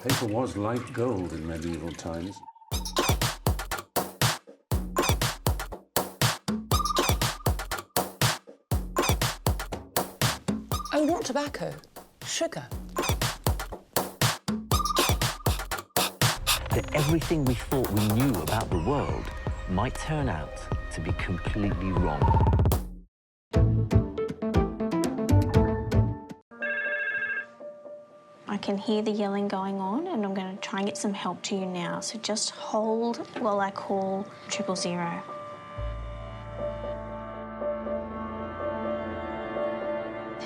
Paper was like gold in medieval times. Oh, not tobacco, sugar. That everything we thought we knew about the world might turn out to be completely wrong. I can hear the yelling going on, and I'm going to try and get some help to you now. So just hold while I call 000.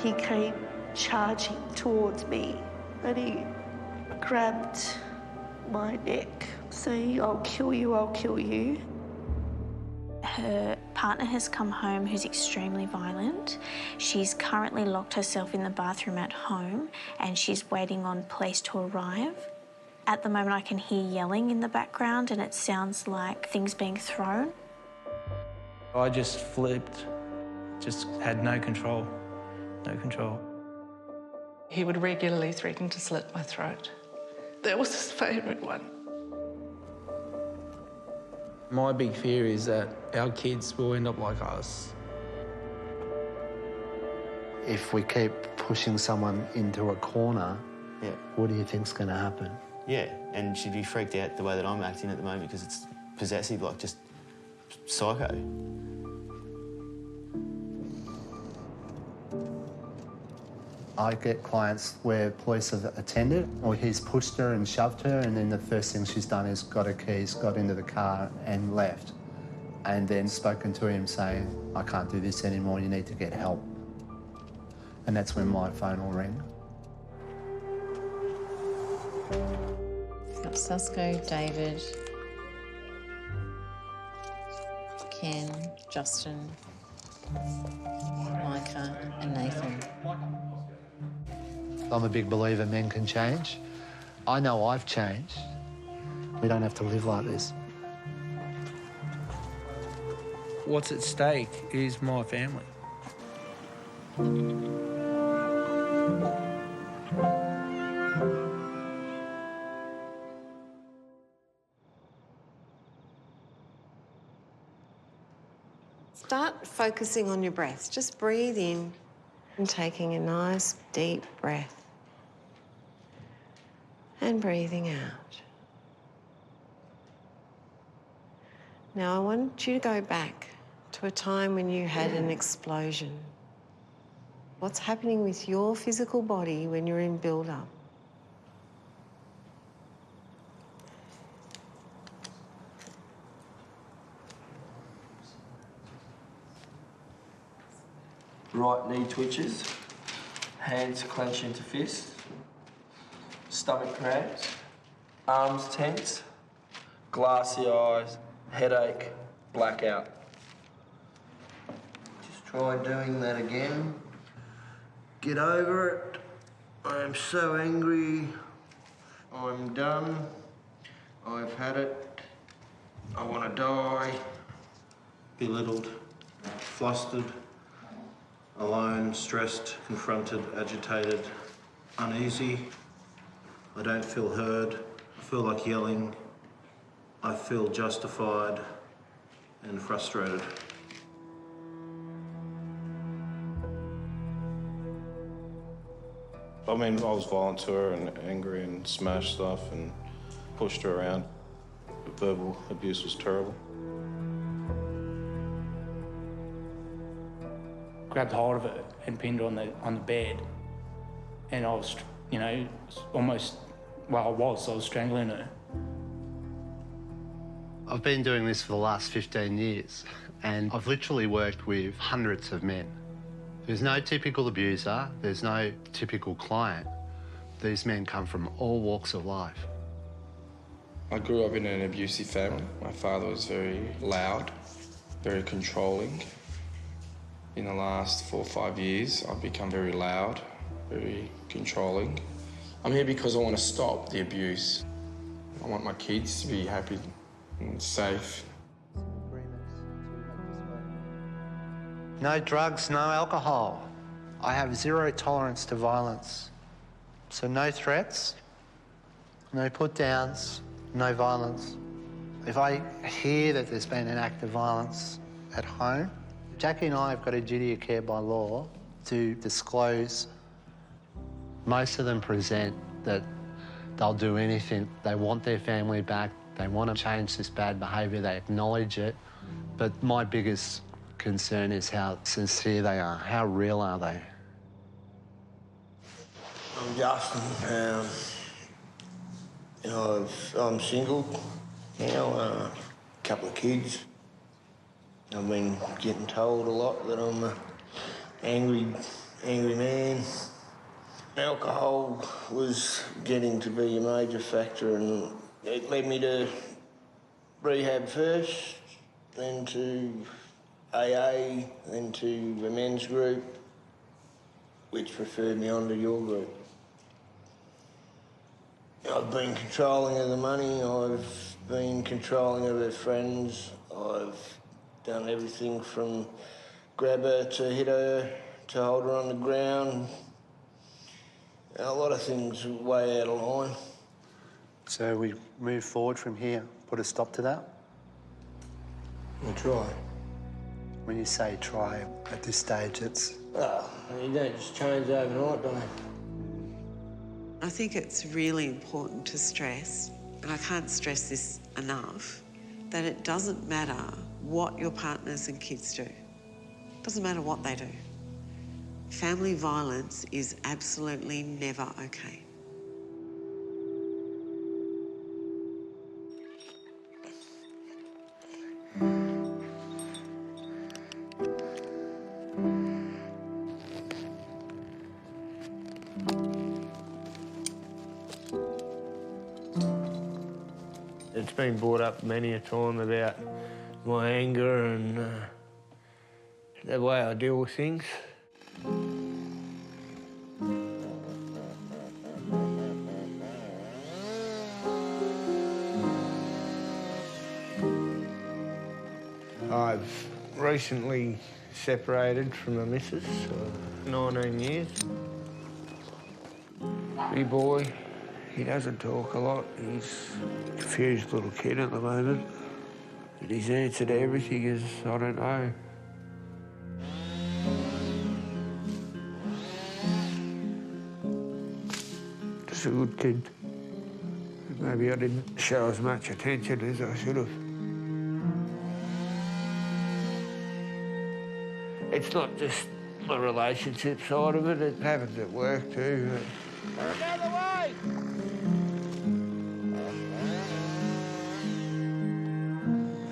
He came charging towards me and he grabbed my neck, saying, "I'll kill you, I'll kill you." Her partner has come home who's extremely violent. She's currently locked herself in the bathroom at home and she's waiting on police to arrive. At the moment I can hear yelling in the background and it sounds like things being thrown. I just flipped, just had no control, no control. He would regularly threaten to slit my throat. That was his favourite one. My big fear is that our kids will end up like us. If we keep pushing someone into a corner, what do you think's going to happen? Yeah, and she'd be freaked out the way that I'm acting at the moment because it's possessive, like just psycho. I get clients where police have attended, or he's pushed her and shoved her, and then the first thing she's done is got her keys, got into the car and left, and then spoken to him saying, "I can't do this anymore, you need to get help." And that's when my phone will ring. Got Sasko, David, Ken, Justin, Micah and Nathan. I'm a big believer men can change. I know I've changed. We don't have to live like this. What's at stake is my family. Start focusing on your breath. Just breathe in and taking a nice deep breath. And breathing out. Now I want you to go back to a time when you had an explosion. What's happening with your physical body when you're in build-up? Right knee twitches, hands clench into fists, stomach cramps, arms tense, glassy eyes, headache, blackout. Just try doing that again. Get over it. I am so angry. I'm done. I've had it. I want to die. Belittled, flustered, alone, stressed, confronted, agitated, uneasy. I don't feel heard. I feel like yelling. I feel justified and frustrated. I mean, I was violent to her and angry and smashed stuff and pushed her around. The verbal abuse was terrible. Grabbed hold of her and pinned her on the bed. And I was, you know, almost, well, I was strangling her. I've been doing this for the last 15 years, and I've literally worked with hundreds of men. There's no typical abuser, there's no typical client. These men come from all walks of life. I grew up in an abusive family. My father was very loud, very controlling. In the last 4 or 5 years, I've become very loud, very controlling. I'm here because I want to stop the abuse. I want my kids to be happy and safe. No drugs, no alcohol. I have zero tolerance to violence. So no threats, No put-downs, no violence. If I hear that there's been an act of violence at home, Jackie and I have got a duty of care by law to disclose. Most of them present that they'll do anything. They want their family back. They want to change this bad behaviour. They acknowledge it. But my biggest concern is how sincere they are. How real are they? I'm Justin. I'm single now, a couple of kids. I've been getting told a lot that I'm an angry man. Alcohol was getting to be a major factor, and it led me to rehab first, then to AA, then to the men's group, which referred me on to your group. I've been controlling of the money, I've been controlling of her friends, I've done everything from grab her to hit her, to hold her on the ground. A lot of things way out of line. So we move forward from here, put a stop to that? I try. When you say try, at this stage, it's... You don't just change overnight, do you? I think it's really important to stress, and I can't stress this enough, that it doesn't matter what your partners and kids do. It doesn't matter what they do. Family violence is absolutely never okay. It's been brought up many a time about my anger and the way I deal with things. I've recently separated from my missus, 19 years. Big boy, he doesn't talk a lot. He's a confused little kid at the moment. And his answer to everything is, I don't know. Just a good kid. Maybe I didn't show as much attention as I should have. It's not just the relationship side of it, it happens at work too. Get out of the way!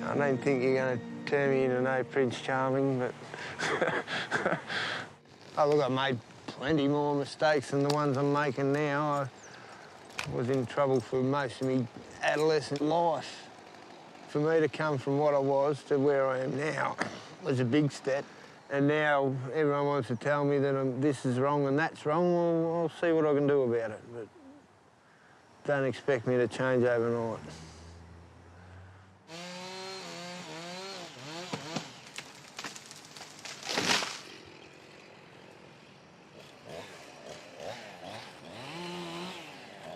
I don't think you're going to turn me into no Prince Charming, but... Oh, look, I made plenty more mistakes than the ones I'm making now. I was in trouble for most of my adolescent life. For me to come from what I was to where I am now was a big step. And now everyone wants to tell me that this is wrong and that's wrong. Well, I'll see what I can do about it, but don't expect me to change overnight.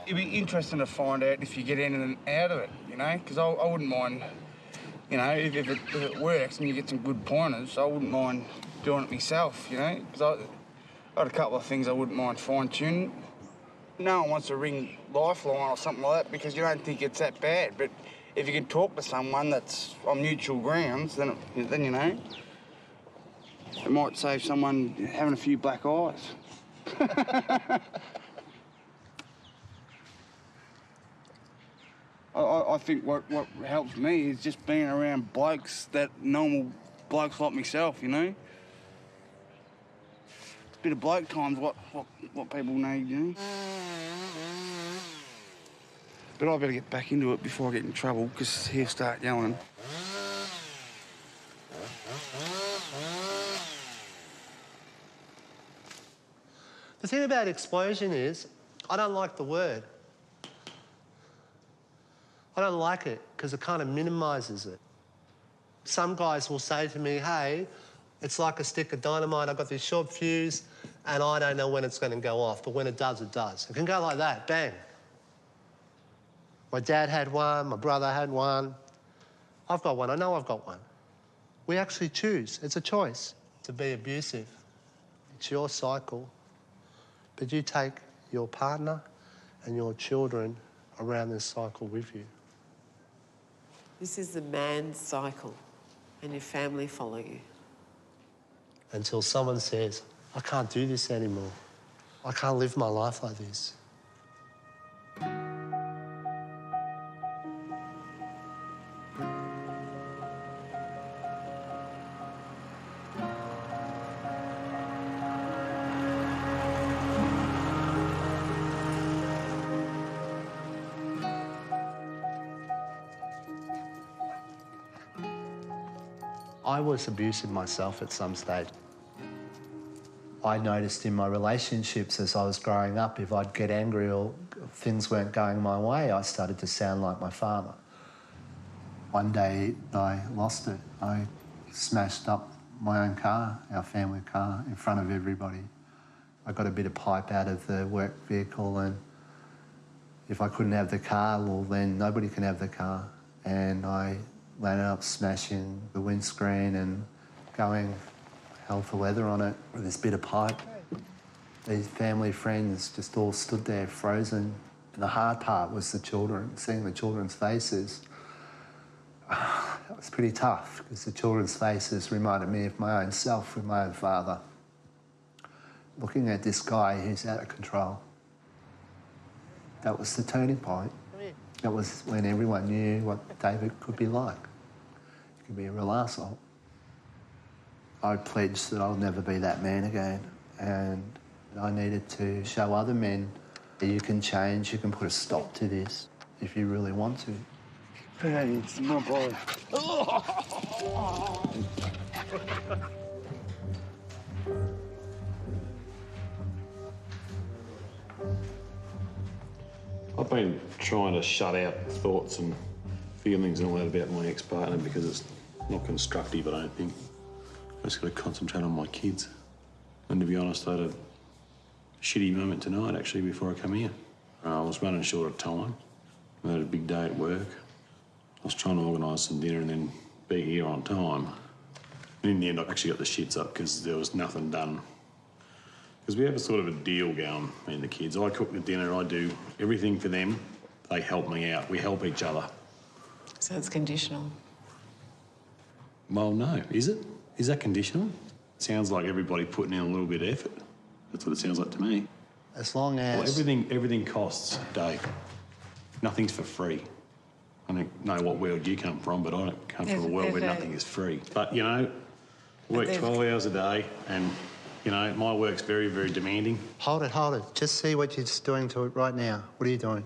It'd be interesting to find out if you get anything out of it, you know, because I wouldn't mind, you know, if it works and you get some good pointers, I wouldn't mind doing it myself, you know, because I had a couple of things I wouldn't mind fine-tuning. No one wants to ring Lifeline or something like that because you don't think it's that bad, but if you can talk to someone that's on mutual grounds, then you know, it might save someone having a few black eyes. I think what helps me is just being around blokes, that normal blokes like myself, you know? A bit of bloke time's what people need, you know? But I better get back into it before I get in trouble, because he'll start yelling. The thing about explosion is, I don't like the word. I don't like it because it kind of minimises it. Some guys will say to me, hey, it's like a stick of dynamite. I've got this short fuse and I don't know when it's going to go off, but when it does, it does. It can go like that, bang. My dad had one, my brother had one. I've got one, I know I've got one. We actually choose, it's a choice to be abusive. It's your cycle, but you take your partner and your children around this cycle with you. This is the man's cycle, and your family follow you. Until someone says, I can't do this anymore. I can't live my life like this. I was abusive myself at some stage. I noticed in my relationships as I was growing up, if I'd get angry or things weren't going my way, I started to sound like my father. One day I lost it. I smashed up my own car, our family car, in front of everybody. I got a bit of pipe out of the work vehicle, and if I couldn't have the car, well, then nobody can have the car. And I landed up smashing the windscreen and going hell for leather on it with this bit of pipe. These family friends just all stood there frozen. And the hard part was the children, seeing the children's faces. That was pretty tough, because the children's faces reminded me of my own self with my own father. Looking at this guy who's out of control. That was the turning point. That was when everyone knew what David could be like. He could be a real arsehole. I pledged that I'll never be that man again, and I needed to show other men that you can change, you can put a stop to this if you really want to. Hey, it's my boy. I've been trying to shut out thoughts and feelings and all that about my ex-partner because it's not constructive, I don't think. I just got to concentrate on my kids. And to be honest, I had a shitty moment tonight, actually, before I come here. I was running short of time. I had a big day at work. I was trying to organise some dinner and then be here on time. And in the end, I actually got the shits up because there was nothing done. Because we have a sort of a deal going, me and the kids. I cook the dinner, I do everything for them. They help me out. We help each other. So it's conditional. Well, no. Is it? Is that conditional? It sounds like everybody putting in a little bit of effort. That's what it sounds like to me. As long as... Well, everything costs, Dave. Nothing's for free. I don't know what world you come from, but I don't come from a world where nothing is free. But, you know, work 12 hours a day and, you know, my work's very, very demanding. Hold it, hold it. Just see what you're just doing to it right now. What are you doing?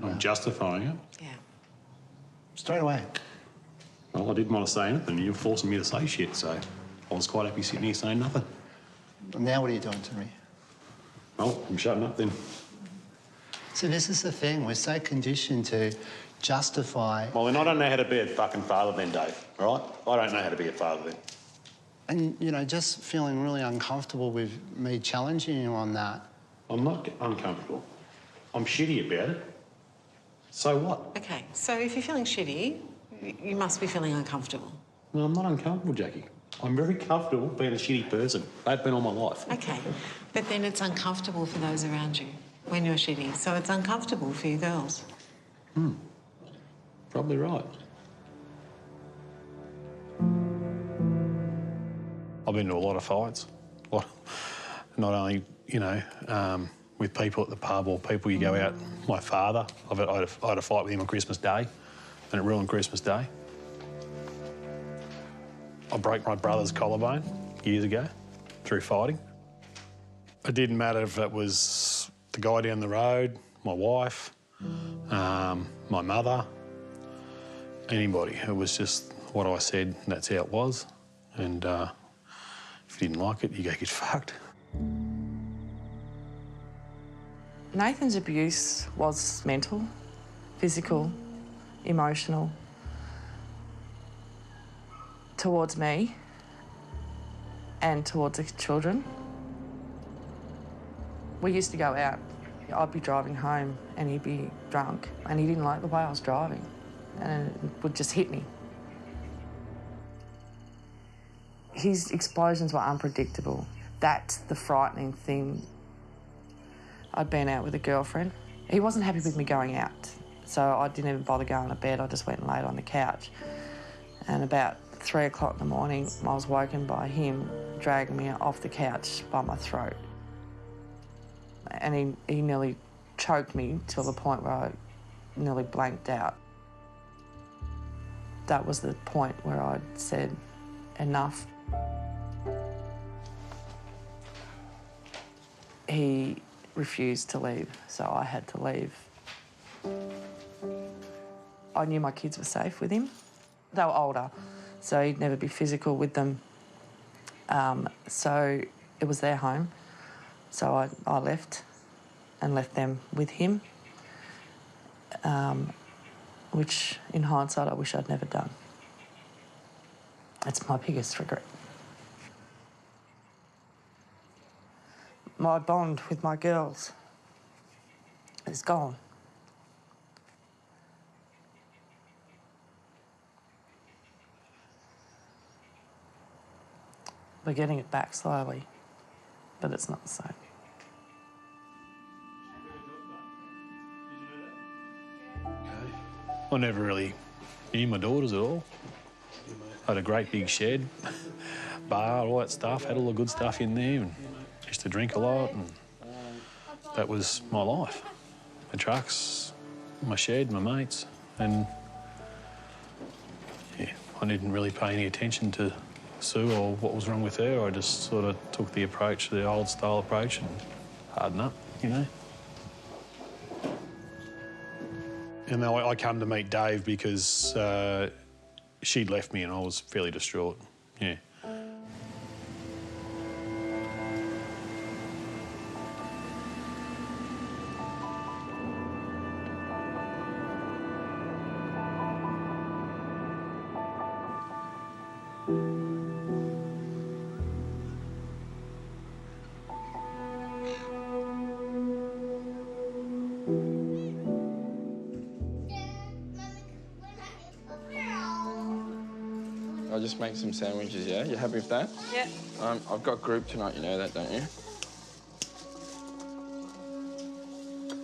I'm justifying it. Yeah. Straight away. Well, I didn't want to say anything. You were forcing me to say shit, so I was quite happy sitting here saying nothing. Now what are you doing to me? Well, I'm shutting up then. So this is the thing. We're so conditioned to justify... Well, then I don't know how to be a fucking father then, Dave, all right? I don't know how to be a father then. And, you know, just feeling really uncomfortable with me challenging you on that. I'm not uncomfortable. I'm shitty about it. So what? Okay, so if you're feeling shitty, you must be feeling uncomfortable. No, I'm not uncomfortable, Jackie. I'm very comfortable being a shitty person. I've been all my life. Okay, but then it's uncomfortable for those around you when you're shitty. So it's uncomfortable for you girls. Probably right. I've been to a lot of fights. Not only, you know, with people at the pub or people you go out. My father, I had a fight with him on Christmas Day, and it ruined Christmas Day. I broke my brother's collarbone years ago through fighting. It didn't matter if it was the guy down the road, my wife, my mother, anybody. It was just what I said, and that's how it was. And if you didn't like it, you go get fucked. Nathan's abuse was mental, physical, emotional, towards me and towards the children. We used to go out I'd be driving home and he'd be drunk and he didn't like the way I was driving and it would just hit me. His explosions were unpredictable. That's the frightening thing. I'd been out with a girlfriend. He wasn't happy with me going out, so I didn't even bother going to bed. I just went and laid on the couch. And about 3 o'clock in the morning, I was woken by him dragging me off the couch by my throat. And he nearly choked me till the point where I nearly blanked out. That was the point where I said, enough. He refused to leave, so I had to leave. I knew my kids were safe with him. They were older, so he'd never be physical with them. So it was their home. So I left and left them with him, which, in hindsight, I wish I'd never done. It's my biggest regret. My bond with my girls is gone. We're getting it back slowly, but it's not the same. I never really knew my daughters at all. I had a great big shed, bar, all that stuff, had all the good stuff in there, and used to drink a lot, and that was my life. My trucks, my shed, my mates, and yeah, I didn't really pay any attention to Sue or what was wrong with her. I just sort of took the approach, the old style approach, and harden up, you know. And then I come to meet Dave because she'd left me and I was fairly distraught, yeah. I'll just make some sandwiches, yeah? You happy with that? Yeah. I've got group tonight, you know that, don't you?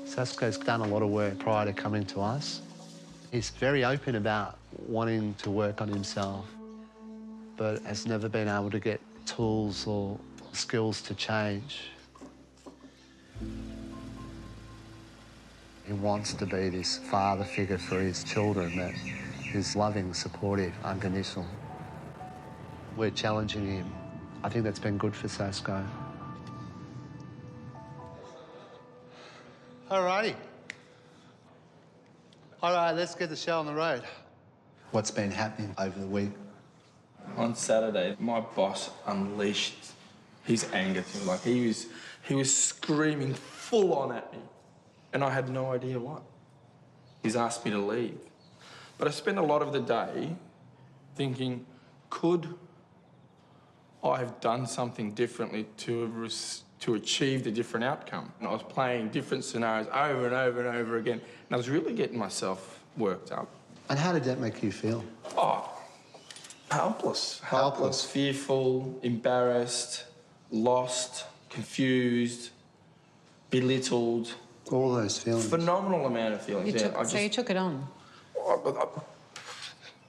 Sasko's done a lot of work prior to coming to us. He's very open about wanting to work on himself, but has never been able to get tools or skills to change. He wants to be this father figure for his children that is loving, supportive, unconditional. We're challenging him. I think that's been good for Sasko. All righty. All right, let's get the show on the road. What's been happening over the week? On Saturday, my boss unleashed his anger to me. Like, he was screaming full on at me, and I had no idea what. He's asked me to leave. But I spent a lot of the day thinking, could I have done something differently to achieve the different outcome? And I was playing different scenarios over and over and over again, and I was really getting myself worked up. And how did that make you feel? Oh, helpless. Helpless, fearful, embarrassed, lost, confused, belittled. All those feelings. Phenomenal amount of feelings, You took it on? I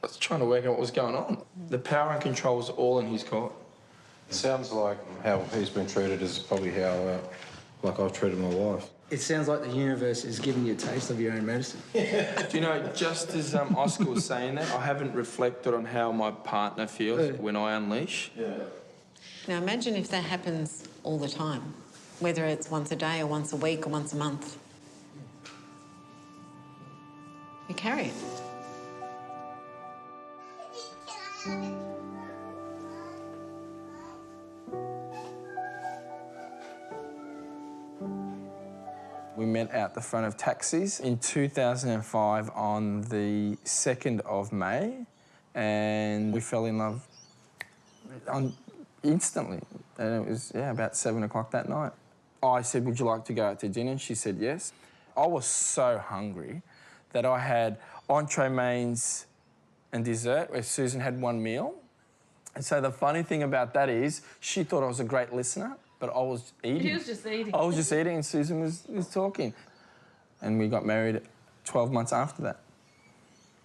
was trying to work out what was going on. The power and control was all in his court. It sounds like how he's been treated is probably how, like I've treated my wife. It sounds like the universe is giving you a taste of your own medicine. Do you know, just as Oscar was saying that, I haven't reflected on how my partner feels when I unleash. Yeah. Now imagine if that happens all the time, whether it's once a day or once a week or once a month. You carry it. We met out the front of Taxis in 2005 on the 2nd of May, and we fell in love instantly. And it was, about 7 o'clock that night. I said, would you like to go out to dinner? And she said yes. I was so hungry that I had entree, mains and dessert, where Susan had one meal. And so the funny thing about that is she thought I was a great listener, but I was eating. He was just eating. I was just eating and Susan was talking. And we got married 12 months after that.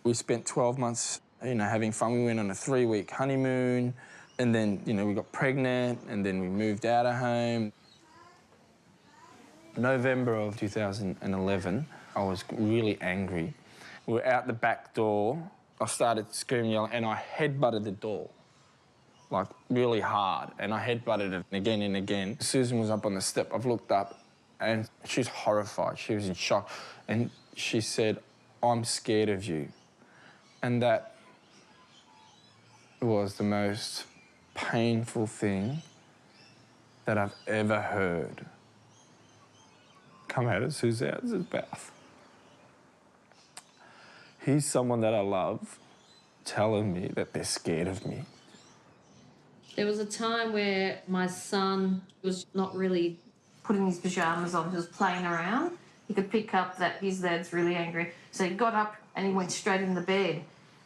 We spent 12 months, having fun. We went on a 3-week honeymoon and then, we got pregnant and then we moved out of home. November of 2011, I was really angry. We were out the back door. I started screaming, yelling, and I headbutted the door, like really hard, and I headbutted it again and again. Susan was up on the step. I've looked up and she's horrified. She was in shock. And she said, I'm scared of you. And that was the most painful thing that I've ever heard come out of Suzanne's mouth. He's someone that I love telling me that they're scared of me. There was a time where my son was not really putting his pyjamas on, he was playing around. He could pick up that his dad's really angry. So he got up and he went straight in the bed.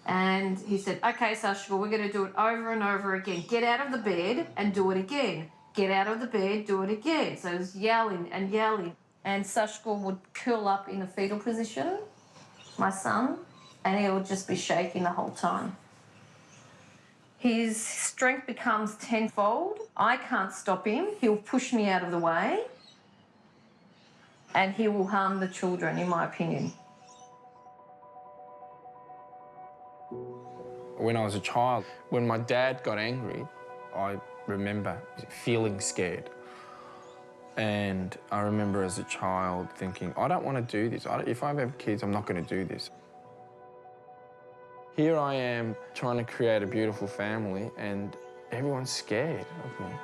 And he said, OK, Sashka, we're going to do it over and over again. Get out of the bed and do it again. Get out of the bed, do it again. So he was yelling and yelling. And Sashka would curl up in a fetal position, my son, and he would just be shaking the whole time. His strength becomes tenfold. I can't stop him. He'll push me out of the way and he will harm the children, in my opinion. When I was a child, when my dad got angry, I remember feeling scared. And I remember as a child thinking, I don't want to do this. If I have kids, I'm not going to do this. Here I am trying to create a beautiful family and everyone's scared of me.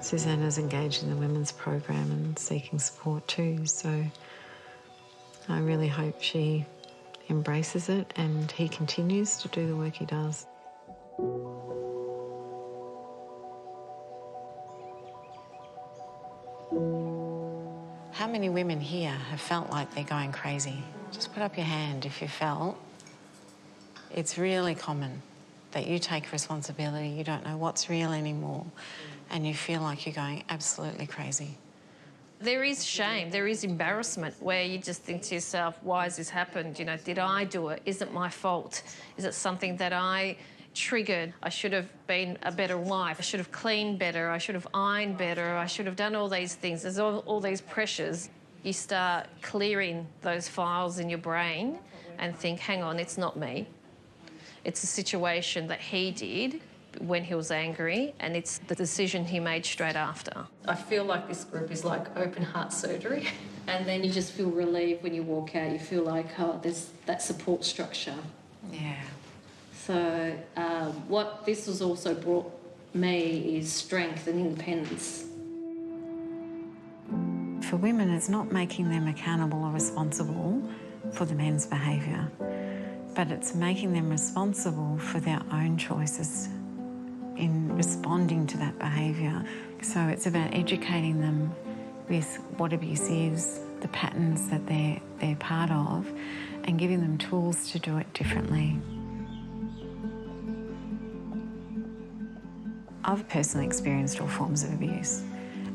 Susanna's engaged in the women's program and seeking support too, so I really hope she embraces it and he continues to do the work he does. How many women here have felt like they're going crazy? Just put up your hand if you felt. It's really common that you take responsibility, you don't know what's real anymore, and you feel like you're going absolutely crazy. There is shame, there is embarrassment where you just think to yourself, why has this happened? Did I do it? Is it my fault? Is it something that I triggered? I should have been a better wife. I should have cleaned better. I should have ironed better. I should have done all these things. There's all these pressures. You start clearing those files in your brain and think, hang on, it's not me. It's a situation that he did when he was angry, and it's the decision he made straight after. I feel like this group is like open heart surgery, and then you just feel relieved when you walk out. You feel like, oh, there's that support structure. Yeah. So what this has also brought me is strength and independence. For women, it's not making them accountable or responsible for the men's behaviour, but it's making them responsible for their own choices in responding to that behaviour. So it's about educating them with what abuse is, the patterns that they're part of, and giving them tools to do it differently. I've personally experienced all forms of abuse,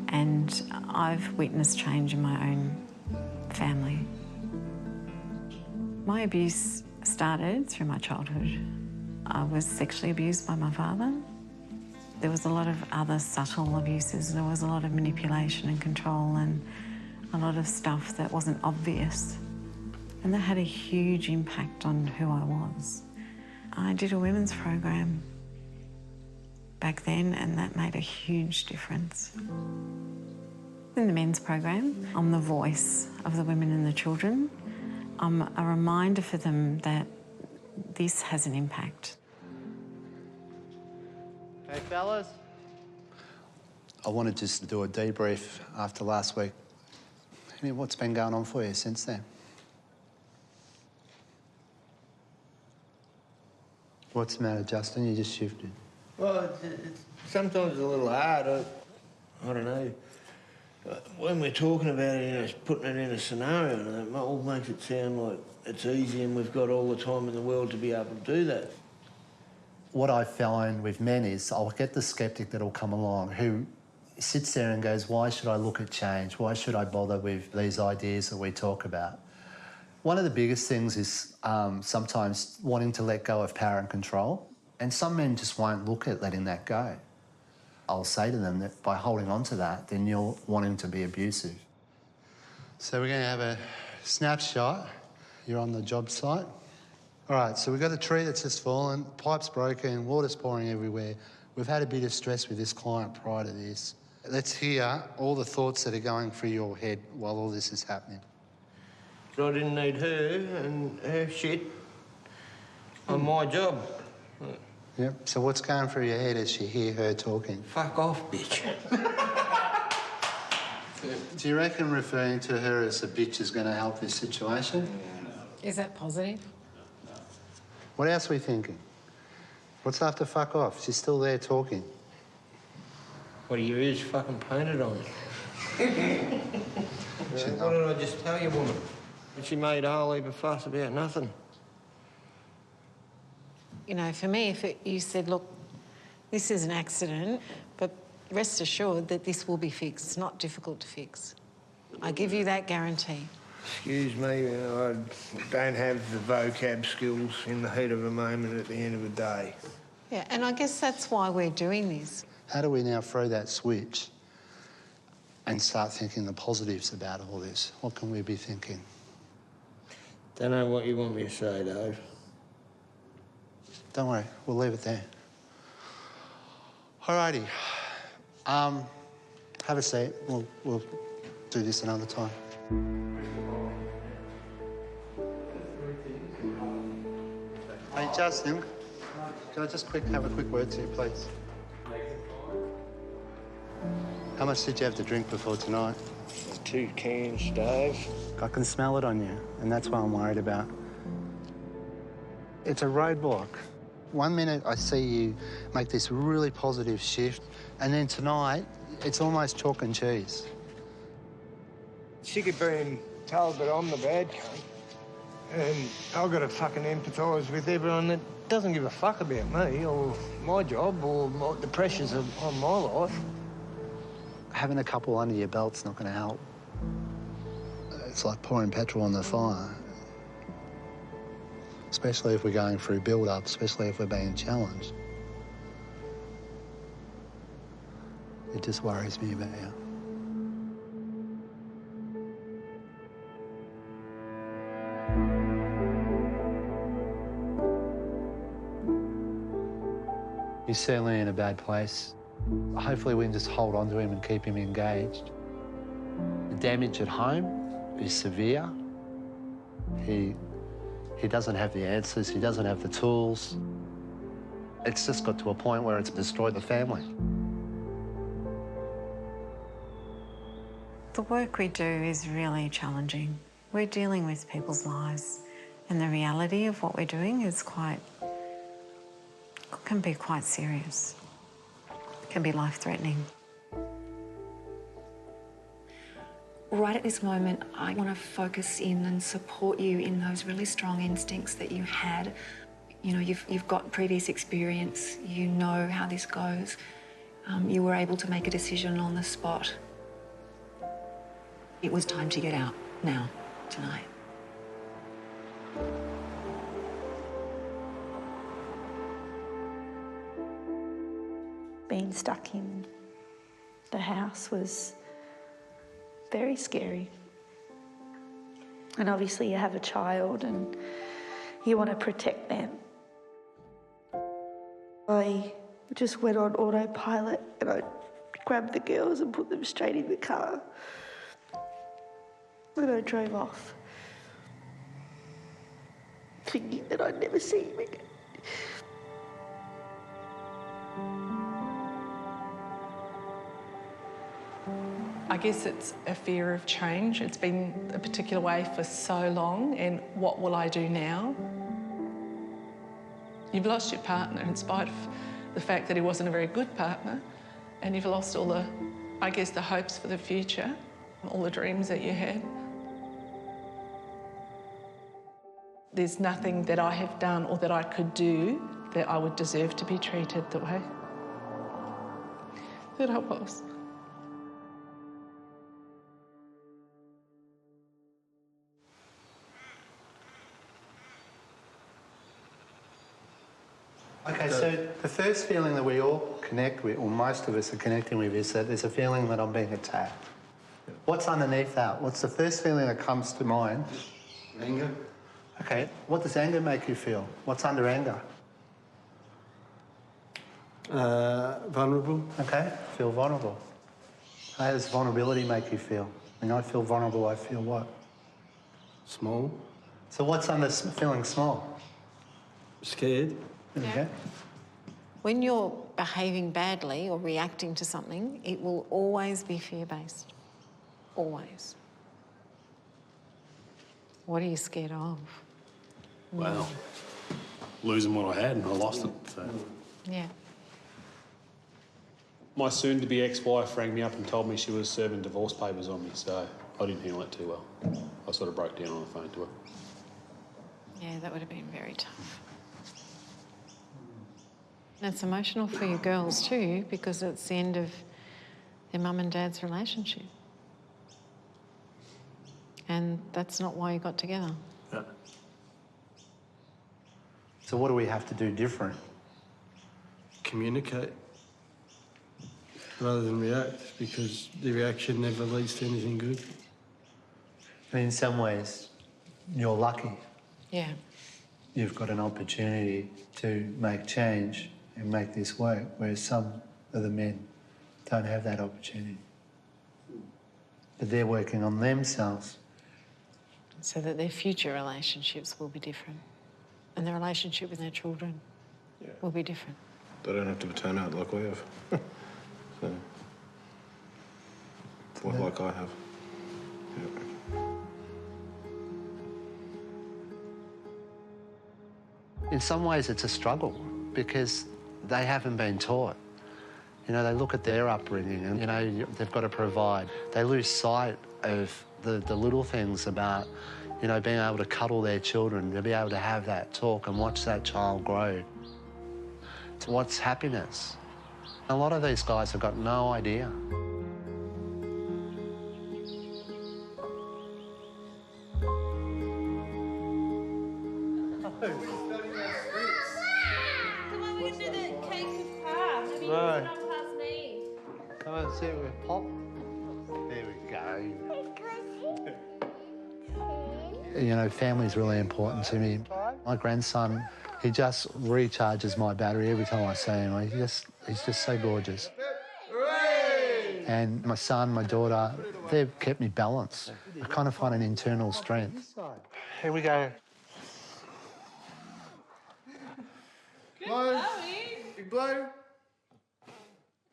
and I've witnessed change in my own family. My abuse started through my childhood. I was sexually abused by my father. There was a lot of other subtle abuses. There was a lot of manipulation and control and a lot of stuff that wasn't obvious. And that had a huge impact on who I was. I did a women's program back then, and that made a huge difference. In the men's program, I'm the voice of the women and the children. I'm a reminder for them that this has an impact. Hey, fellas. I wanted just to do a debrief after last week. What's been going on for you since then? What's the matter, Justin? You just shifted. Well, it's sometimes a little hard. I don't know. When we're talking about it, putting it in a scenario, it all makes it sound like it's easy and we've got all the time in the world to be able to do that. What I find with men is I'll get the sceptic that'll come along who sits there and goes, why should I look at change? Why should I bother with these ideas that we talk about? One of the biggest things is sometimes wanting to let go of power and control, and some men just won't look at letting that go. I'll say to them that by holding on to that, then you're wanting to be abusive. So we're going to have a snapshot. You're on the job site. All right, so we've got a tree that's just fallen, pipe's broken, water's pouring everywhere. We've had a bit of stress with this client prior to this. Let's hear all the thoughts that are going through your head while all this is happening. I didn't need her and her shit on my job. Yep, so what's going through your head as you hear her talking? Fuck off, bitch. Do you reckon referring to her as a bitch is going to help this situation? Is that positive? What else are we thinking? What's after fuck off? She's still there talking. What are your ears fucking painted on? What did I just tell you, woman? She made a whole heap of fuss about nothing. You know, for me, if you said, look, this is an accident, but rest assured that this will be fixed. It's not difficult to fix. I give you that guarantee. Excuse me, I don't have the vocab skills in the heat of a moment at the end of the day. Yeah, and I guess that's why we're doing this. How do we now throw that switch and start thinking the positives about all this? What can we be thinking? Don't know what you want me to say, Dave. Don't worry, we'll leave it there. Alrighty. Have a seat. We'll do this another time. Hey, Justin, can I just have a quick word to you, please? How much did you have to drink before tonight? 2 cans, Dave. I can smell it on you, and that's what I'm worried about. It's a roadblock. One minute I see you make this really positive shift, and then tonight it's almost chalk and cheese. Sick of being told that I'm the bad cunt. And I've got to fucking empathise with everyone that doesn't give a fuck about me or my job or the pressures on my life. Having a couple under your belt's not going to help. It's like pouring petrol on the fire. Especially if we're going through build-up, especially if we're being challenged. It just worries me about you. He's certainly in a bad place. Hopefully we can just hold on to him and keep him engaged. The damage at home is severe. He doesn't have the answers, he doesn't have the tools. It's just got to a point where it's destroyed the family. The work we do is really challenging. We're dealing with people's lives, and the reality of what we're doing is can be quite serious. It can be life-threatening. Right at this moment, I want to focus in and support you in those really strong instincts that you had. You know, you've got previous experience, you know how this goes. You were able to make a decision on the spot. It was time to get out now, tonight. Being stuck in the house was very scary. And obviously you have a child and you want to protect them. I just went on autopilot and I grabbed the girls and put them straight in the car. And I drove off, thinking that I'd never see him again. I guess it's a fear of change. It's been a particular way for so long, and what will I do now? You've lost your partner in spite of the fact that he wasn't a very good partner, and you've lost all the, I guess, the hopes for the future, all the dreams that you had. There's nothing that I have done or that I could do that I would deserve to be treated the way that I was. Okay, so the first feeling that we all connect with, or most of us are connecting with, is that there's a feeling that I'm being attacked. What's underneath that? What's the first feeling that comes to mind? Anger. Okay, what does anger make you feel? What's under anger? Vulnerable. Okay, feel vulnerable. How does vulnerability make you feel? When I feel vulnerable, I feel what? Small. So what's under feeling small? Scared. There you go. When you're behaving badly or reacting to something, it will always be fear-based. Always. What are you scared of? Well, losing what I had and I lost it, so. Yeah. My soon-to-be ex-wife rang me up and told me she was serving divorce papers on me, so I didn't handle it too well. I sort of broke down on the phone to her. Yeah, that would have been very tough. And it's emotional for your girls too, because it's the end of their mum and dad's relationship. And that's not why you got together. Yeah. So what do we have to do different? Communicate rather than react, because the reaction never leads to anything good. And in some ways, you're lucky. Yeah. You've got an opportunity to make change and make this work, whereas some of the men don't have that opportunity. But they're working on themselves. So that their future relationships will be different. And their relationship with their children will be different. They don't have to turn out like we have. So, like I have. In some ways, it's a struggle because they haven't been taught. You know, they look at their upbringing and, you know, they've got to provide. They lose sight of the little things about, you know, being able to cuddle their children, to be able to have that talk and watch that child grow. What's happiness? A lot of these guys have got no idea. Right. Come on, see it with Pop. There we go. You know, family's really important to me. My grandson, he just recharges my battery every time I see him. He's just so gorgeous. And my son, my daughter, they've kept me balanced. I kind of find an internal strength. Here we go. Blow. Big blow.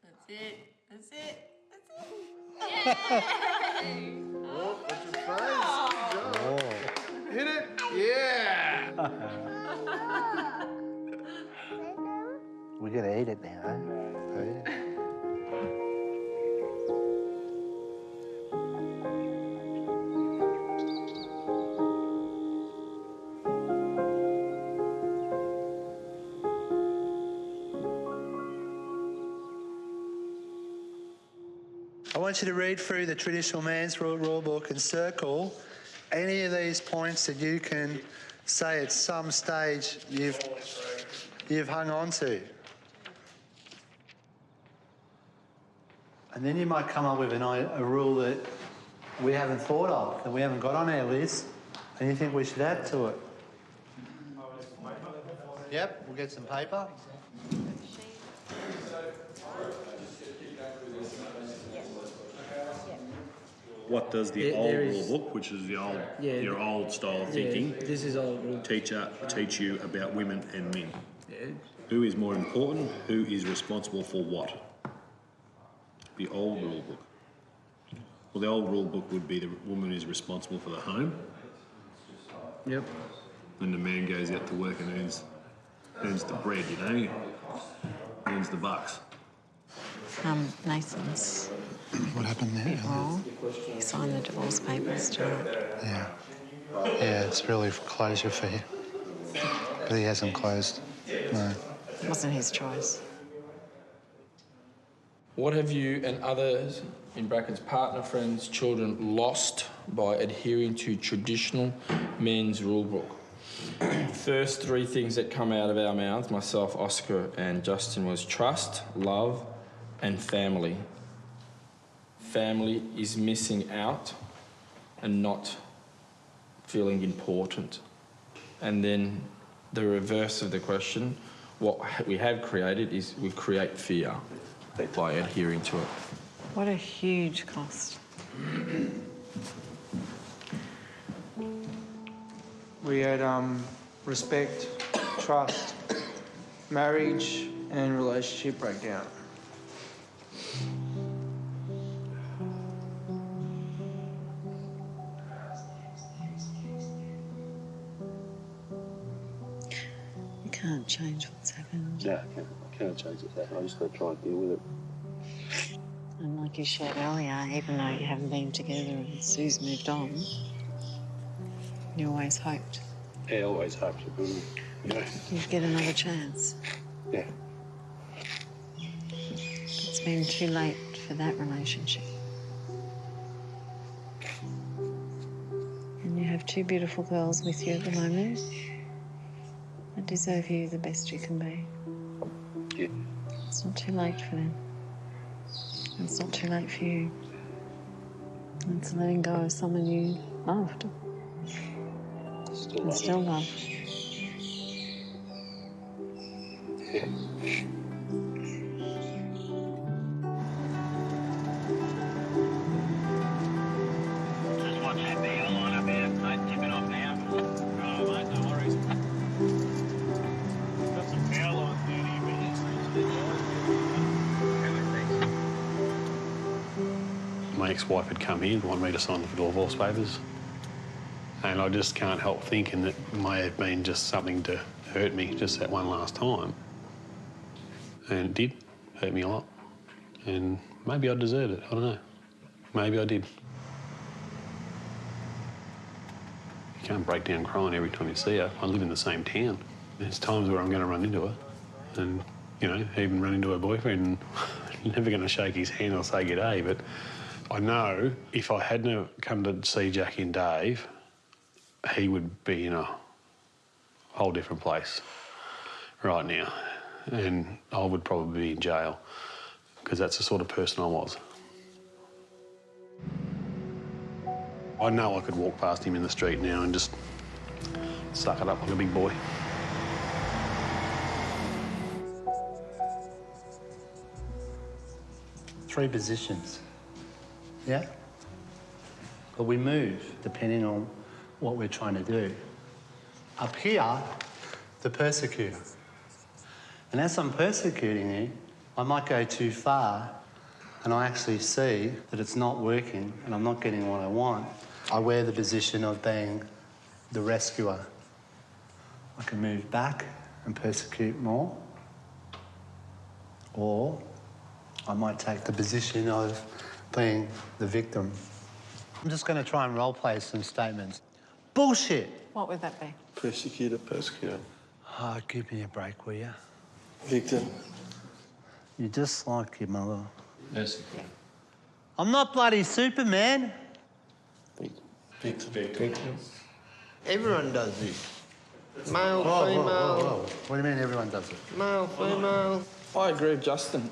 That's it. That's it. That's it. Yay! Oh, that's your face. Good job. Hit it. Yeah. We're going to eat it now, eh? I want you to read through the Traditional Man's Rule Book and circle any of these points that you can say at some stage you've hung on to. And then you might come up with a rule that we haven't thought of, that we haven't got on our list, and you think we should add to it. Yep, we'll get some paper. What does the old rule book, which is the old, your old style of thinking, this is old rule. teach you about women and men? Yeah. Who is more important? Who is responsible for what? The old rule book. Well, the old rule book would be the woman is responsible for the home. Yep. And the man goes out to work and earns the bread, you know, earns the bucks. Nathan's What happened a there? bit wrong. He signed the divorce papers tonight. Yeah. Yeah, it's really closure for him. But he hasn't closed. No. It wasn't his choice. What have you and others, in brackets partner, friends, children, lost by adhering to traditional men's rule book? First three things that come out of our mouths, myself, Oscar and Justin, was trust, love and family. Family is missing out and not feeling important. And then the reverse of the question, what we have created is we create fear by adhering to it. What a huge cost. We had respect, trust, marriage and relationship breakdown. You can't change what's happened. No, I can't change it. I just got to try and deal with it. And like you shared earlier, even though you haven't been together and Sue's moved on, you always hoped Yeah, I always hoped it would, you know. you'd get another chance. Yeah. It's been too late for that relationship. And you have two beautiful girls with you at the moment that deserve you the best you can be. Yeah. It's not too late for them. It's not too late for you. It's letting go of someone you loved. Still love. Yeah. Just watch that deal on a bit. Mate, tipping off now. Oh, mate, no worries. Got some power lines down here, My ex-wife had come in, wanted me to sign the divorce papers. And I just can't help thinking that it may have been just something to hurt me just that one last time. And it did hurt me a lot. And maybe I deserved it, I don't know. Maybe I did. You can't break down crying every time you see her. I live in the same town. There's times where I'm going to run into her and, you know, even run into her boyfriend. And never going to shake his hand or say g'day, but I know if I hadn't have come to see Jackie and Dave, he would be in a whole different place right now. And I would probably be in jail because that's the sort of person I was. I know I could walk past him in the street now and just suck it up like a big boy. Three positions. Yeah? But we move depending on what we're trying to do. Up here, the persecutor. And as I'm persecuting you, I might go too far and I actually see that it's not working and I'm not getting what I want. I wear the position of being the rescuer. I can move back and persecute more, or I might take the position of being the victim. I'm just going to try and role-play some statements. Bullshit! What would that be? Persecutor, persecutor. Oh, give me a break, will you? Victim. You're just like your mother. Persecutor. I'm not bloody Superman. Victim. Victim. Everyone does this. Male, Whoa, female. whoa, whoa, whoa. What do you mean everyone does it? Male, female. I agree with Justin.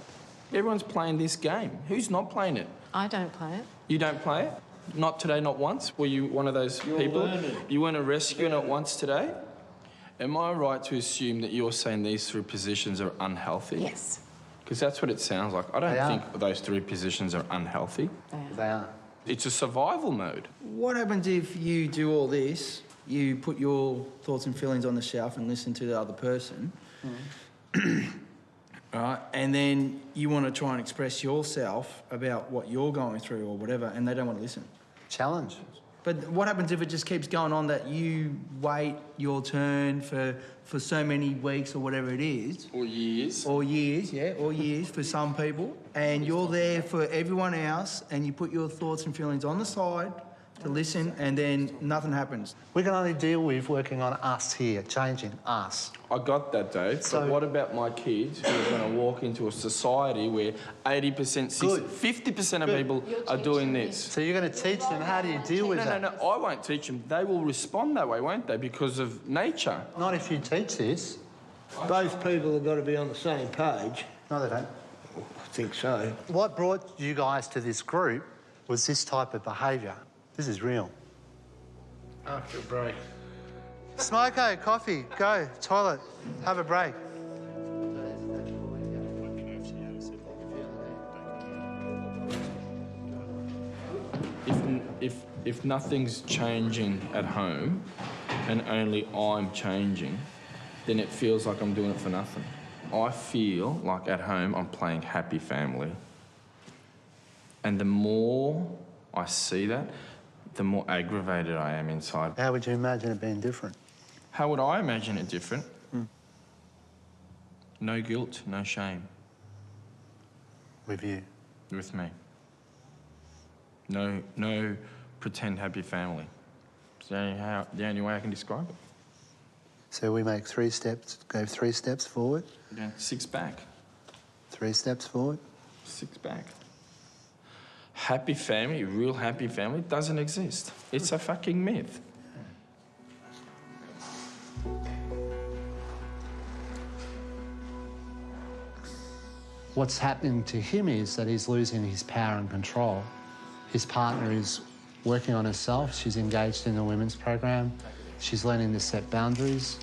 Everyone's playing this game. Who's not playing it? I don't play it. You don't play it? Not today, not once? Were you one of those people? learning. You weren't a rescue not once today? Am I right to assume that you're saying these three positions are unhealthy? Yes. Because that's what it sounds like. I They don't are. think those three positions are unhealthy. They are. It's a survival mode. What happens if you do all this, you put your thoughts and feelings on the shelf and listen to the other person, right? And then you want to try and express yourself about what you're going through or whatever, and they don't want to listen. Challenge. But what happens if it just keeps going on that you wait your turn for so many weeks or whatever it is? Or years. Or years, yeah, or years for some people. And you're there for everyone else and you put your thoughts and feelings on the side to listen and then nothing happens. We can only deal with working on us here, changing us. I got that, Dave. So- But what about my kids who are going to walk into a society where 80%, 50% of people are doing this? So you're going to teach them, how do you deal with that? No, I won't teach them. They will respond that way, won't they, because of nature? Not if you teach this. Both people have got to be on the same page. No, they don't. I think so. What brought you guys to this group was this type of behaviour. This is real. After a break. Smoko, coffee, go, toilet, have a break. If nothing's changing at home and only I'm changing, then it feels like I'm doing it for nothing. I feel like at home I'm playing happy family. And the more I see that, the more aggravated I am inside. How would you imagine it being different? How would I imagine it different? No guilt, no shame. With you? With me. No pretend happy family. It's the only way I can describe it. So we make 3 steps, go 3 steps forward. Yeah, 6 back. 3 steps forward. 6 back. Happy family, real happy family, doesn't exist. It's a fucking myth. What's happening to him is that he's losing his power and control. His partner is working on herself. She's engaged in the women's program. She's learning to set boundaries.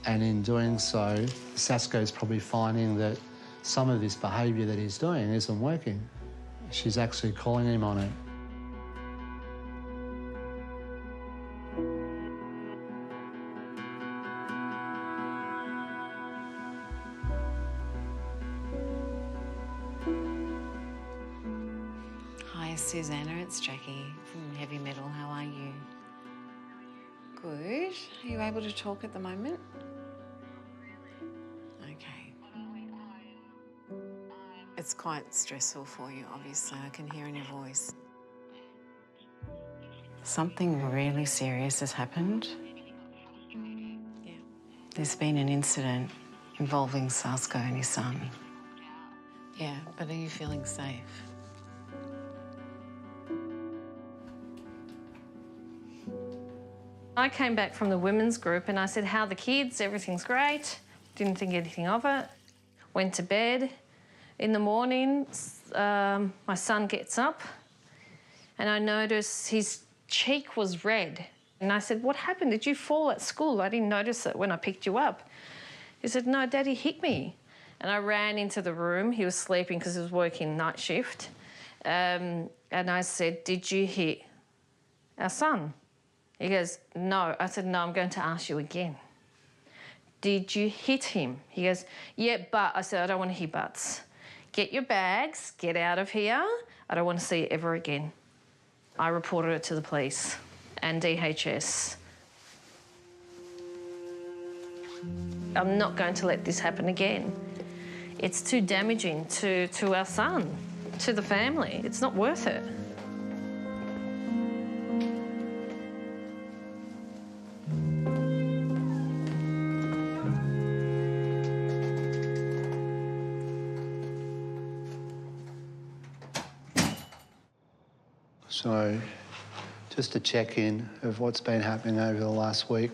And in doing so, Sasko's probably finding that some of this behaviour that he's doing isn't working. She's actually calling him on it. Hi, Susanna, it's Jackie from Heavy Metal. How are you? Good. Are you able to talk at the moment? Okay. It's quite stressful for you, obviously. I can hear in your voice. Something really serious has happened. Yeah. There's been an incident involving Sasko and his son. Yeah, but are you feeling safe? I came back from the women's group and I said, how are the kids? Everything's great. Didn't think anything of it. Went to bed. In the morning, my son gets up and I noticed his cheek was red. And I said, what happened? Did you fall at school? I didn't notice it when I picked you up. He said, no, Daddy hit me. And I ran into the room. He was sleeping because he was working night shift. And I said, did you hit our son? He goes, no. I said, no, I'm going to ask you again. Did you hit him? He goes, yeah, but. I said, I don't want to hear buts. Get your bags, get out of here. I don't want to see you ever again. I reported it to the police and DHS. I'm not going to let this happen again. It's too damaging to our son, to the family. It's not worth it. So, just a check-in of what's been happening over the last week.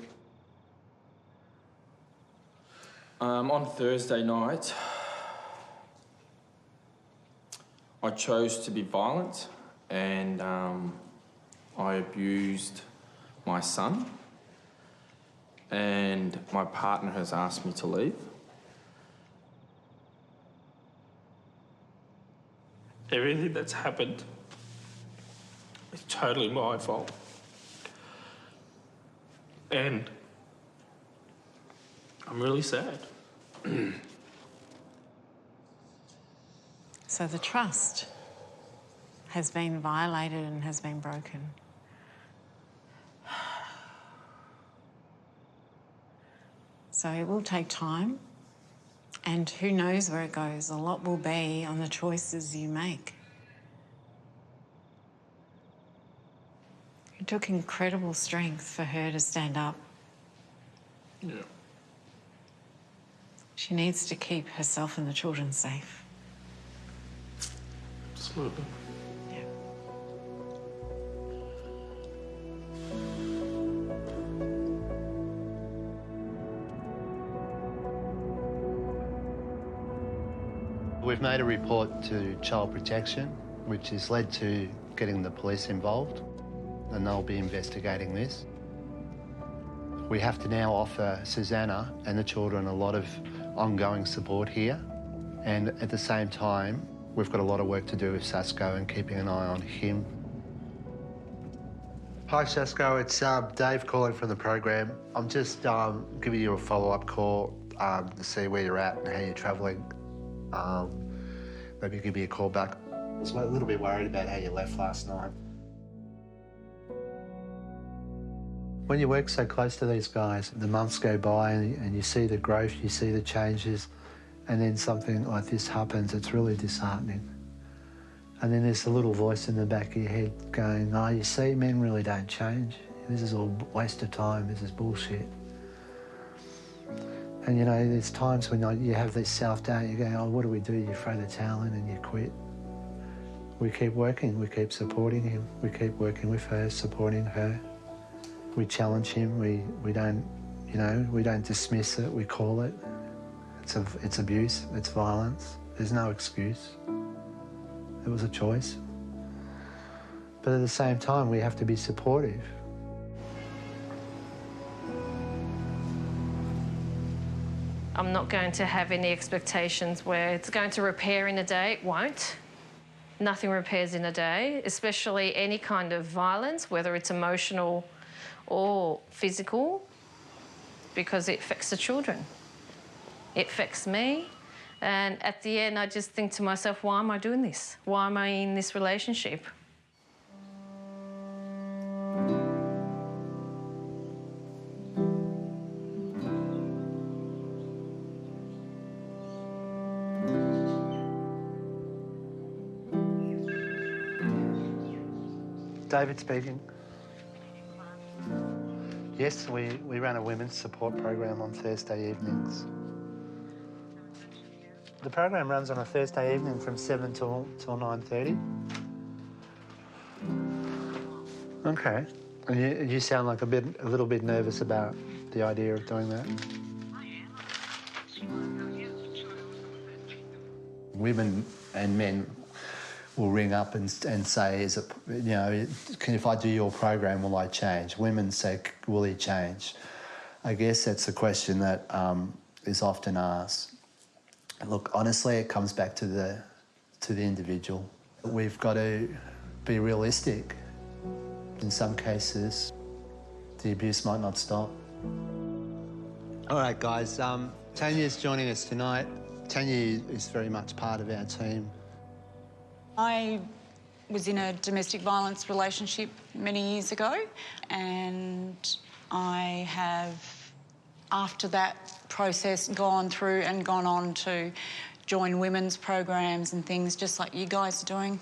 On Thursday night, I chose to be violent and I abused my son, and my partner has asked me to leave. Everything that's happened is totally my fault. And I'm really sad. So the trust has been violated and has been broken. So it will take time, and who knows where it goes. A lot will be on the choices you make. It took incredible strength for her to stand up. Yeah. She needs to keep herself and the children safe. Absolutely. We've made a report to Child Protection, which has led to getting the police involved, and they'll be investigating this. We have to now offer Susanna and the children a lot of ongoing support here, and at the same time, we've got a lot of work to do with Sasko and keeping an eye on him. Hi Sasko, it's Dave calling from the program. I'm just giving you a follow-up call to see where you're at and how you're travelling. Maybe give me a call back. I was a little bit worried about how you left last night. When you work so close to these guys, the months go by and you see the growth, you see the changes, and then something like this happens, it's really disheartening. And then there's a little voice in the back of your head going, oh, you see, men really don't change. This is all a waste of time, this is bullshit. And you know, there's times when you have this self-doubt, you go, oh, what do? You throw the towel in and you quit. We keep working, we keep supporting him, we keep working with her, supporting her. We challenge him, we don't, you know, we don't dismiss it, we call it. It's abuse, it's violence. There's no excuse. It was a choice. But at the same time, we have to be supportive. I'm not going to have any expectations where it's going to repair in a day. It won't. Nothing repairs in a day, especially any kind of violence, whether it's emotional or physical, because it affects the children. It affects me. And at the end, I just think to myself, why am I doing this? Why am I in this relationship? David speaking. Yes, we run a women's support program on Thursday evenings. The program runs on a Thursday evening from 7 till 9:30. Okay. And you sound like a little bit nervous about the idea of doing that. Women and men will ring up and say, is it, you know, if I do your program, will I change? Women say, will he change? I guess that's a question that is often asked. Look, honestly, it comes back to the individual. We've got to be realistic. In some cases, the abuse might not stop. All right, guys, Tanya's joining us tonight. Tanya is very much part of our team. I was in a domestic violence relationship many years ago, and I have, after that process, gone through and gone on to join women's programs and things just like you guys are doing.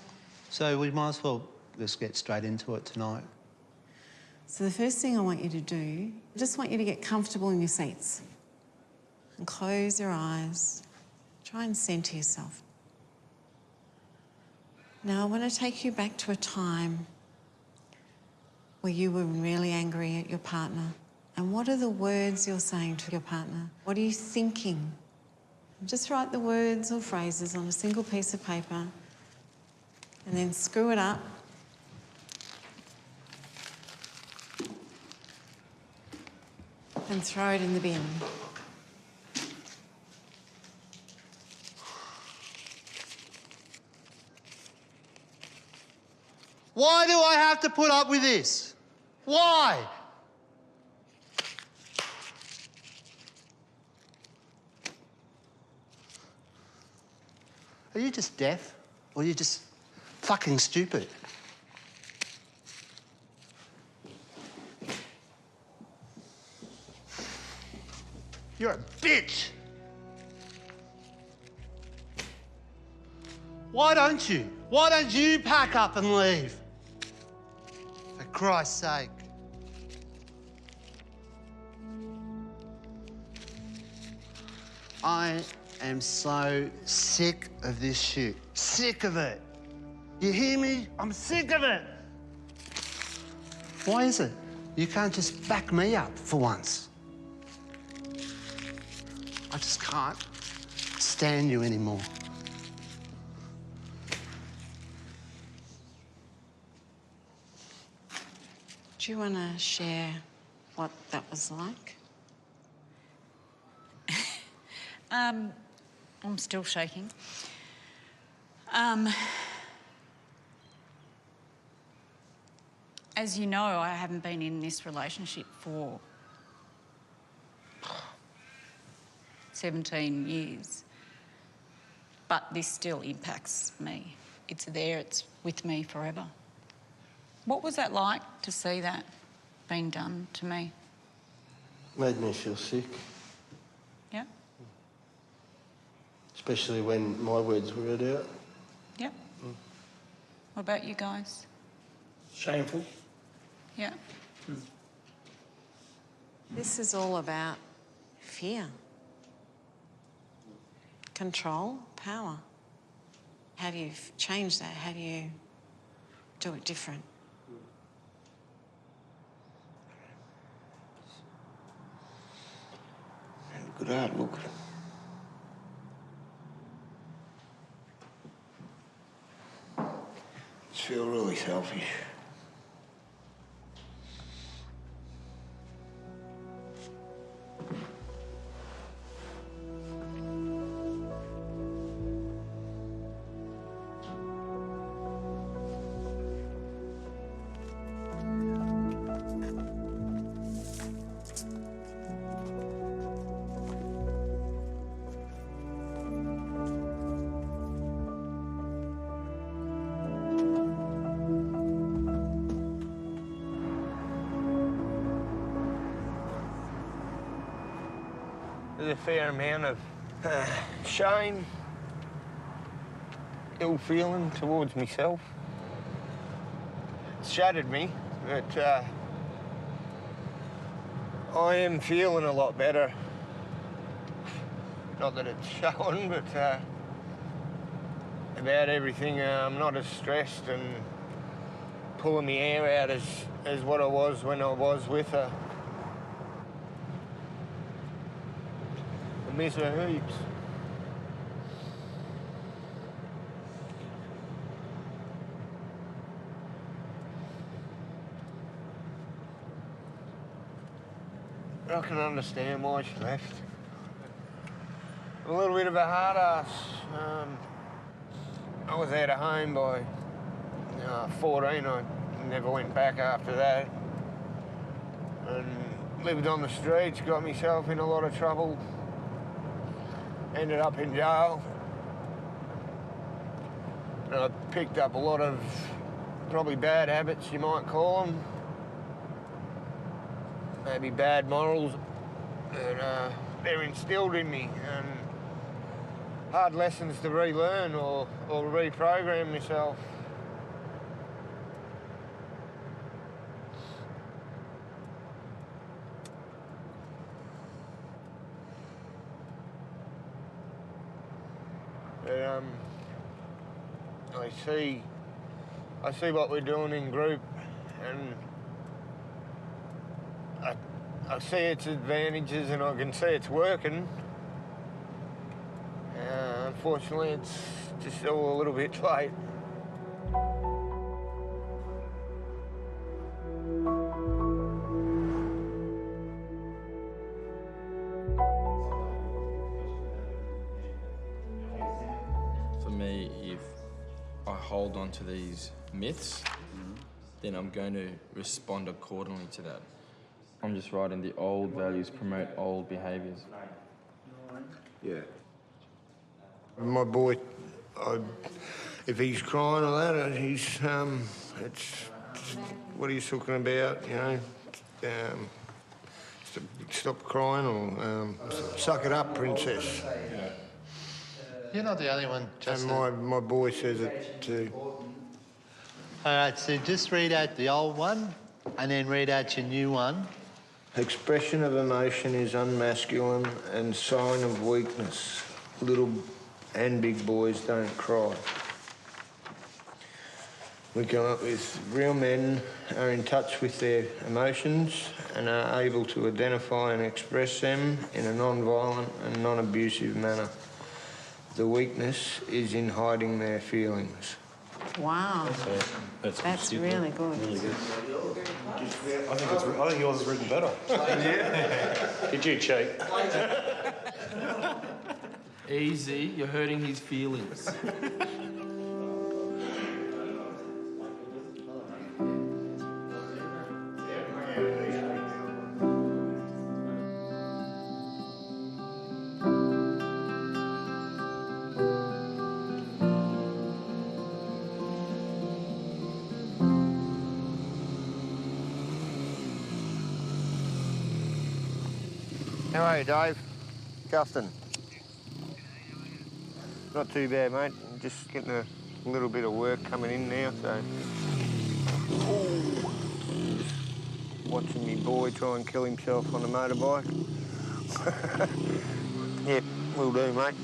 So we might as well just get straight into it tonight. So the first thing I want you to do, I just want you to get comfortable in your seats and close your eyes. Try and center yourself. Now I want to take you back to a time where you were really angry at your partner. And what are the words you're saying to your partner? What are you thinking? Just write the words or phrases on a single piece of paper and then screw it up. And throw it in the bin. Why do I have to put up with this? Why? Are you just deaf? or you're just fucking stupid. You're a bitch. Why don't you? Why don't you pack up and leave? For Christ's sake. I am so sick of this shit. Sick of it. You hear me? I'm sick of it. Why is it? You can't just back me up for once. I just can't stand you anymore. Do you want to share what that was like? I'm still shaking. As you know, I haven't been in this relationship for 17 years. But this still impacts me. It's there, it's with me forever. What was that like to see that being done to me? Made me feel sick. Yeah? Especially when my words were read out. Yeah. What about you guys? Shameful. Yeah. This is all about fear. Control, power. How do you change that? How do you do it different? Have a good hard look. Just feel really selfish. There's a fair amount of shame, ill feeling towards myself. It's shattered me, but I am feeling a lot better. Not that it's showing, but about everything. I'm not as stressed and pulling my hair out as what I was when I was with her. I miss her heaps. I can understand why she left. A little bit of a hard ass. I was out of home by 14. I never went back after that. And lived on the streets, got myself in a lot of trouble. Ended up in jail. And I picked up a lot of probably bad habits, you might call them. Maybe bad morals that they're instilled in me, and hard lessons to relearn or reprogram myself. But I see what we're doing in group, and I see its advantages and I can see it's working. Unfortunately, it's just all a little bit late. For me, if I hold on to these myths, then I'm going to respond accordingly to that. I'm just writing the old values promote old behaviours. Yeah. My boy, if he's crying or that, he's it's what are you talking about? You know, stop crying or suck it up, princess. You're not the only one, Justin. And my boy says it too. All right, so just read out the old one and then read out your new one. Expression of emotion is unmasculine and sign of weakness. Little and big boys don't cry. We come up with real men are in touch with their emotions and are able to identify and express them in a non-violent and non-abusive manner. The weakness is in hiding their feelings. Wow. That's really good. Really good. I think yours is written better. Did you cheat? Easy, you're hurting his feelings. How are you, Dave? Justin. Not too bad, mate. Just getting a little bit of work coming in now, so... Just watching me boy try and kill himself on a motorbike. Yep, will do, mate.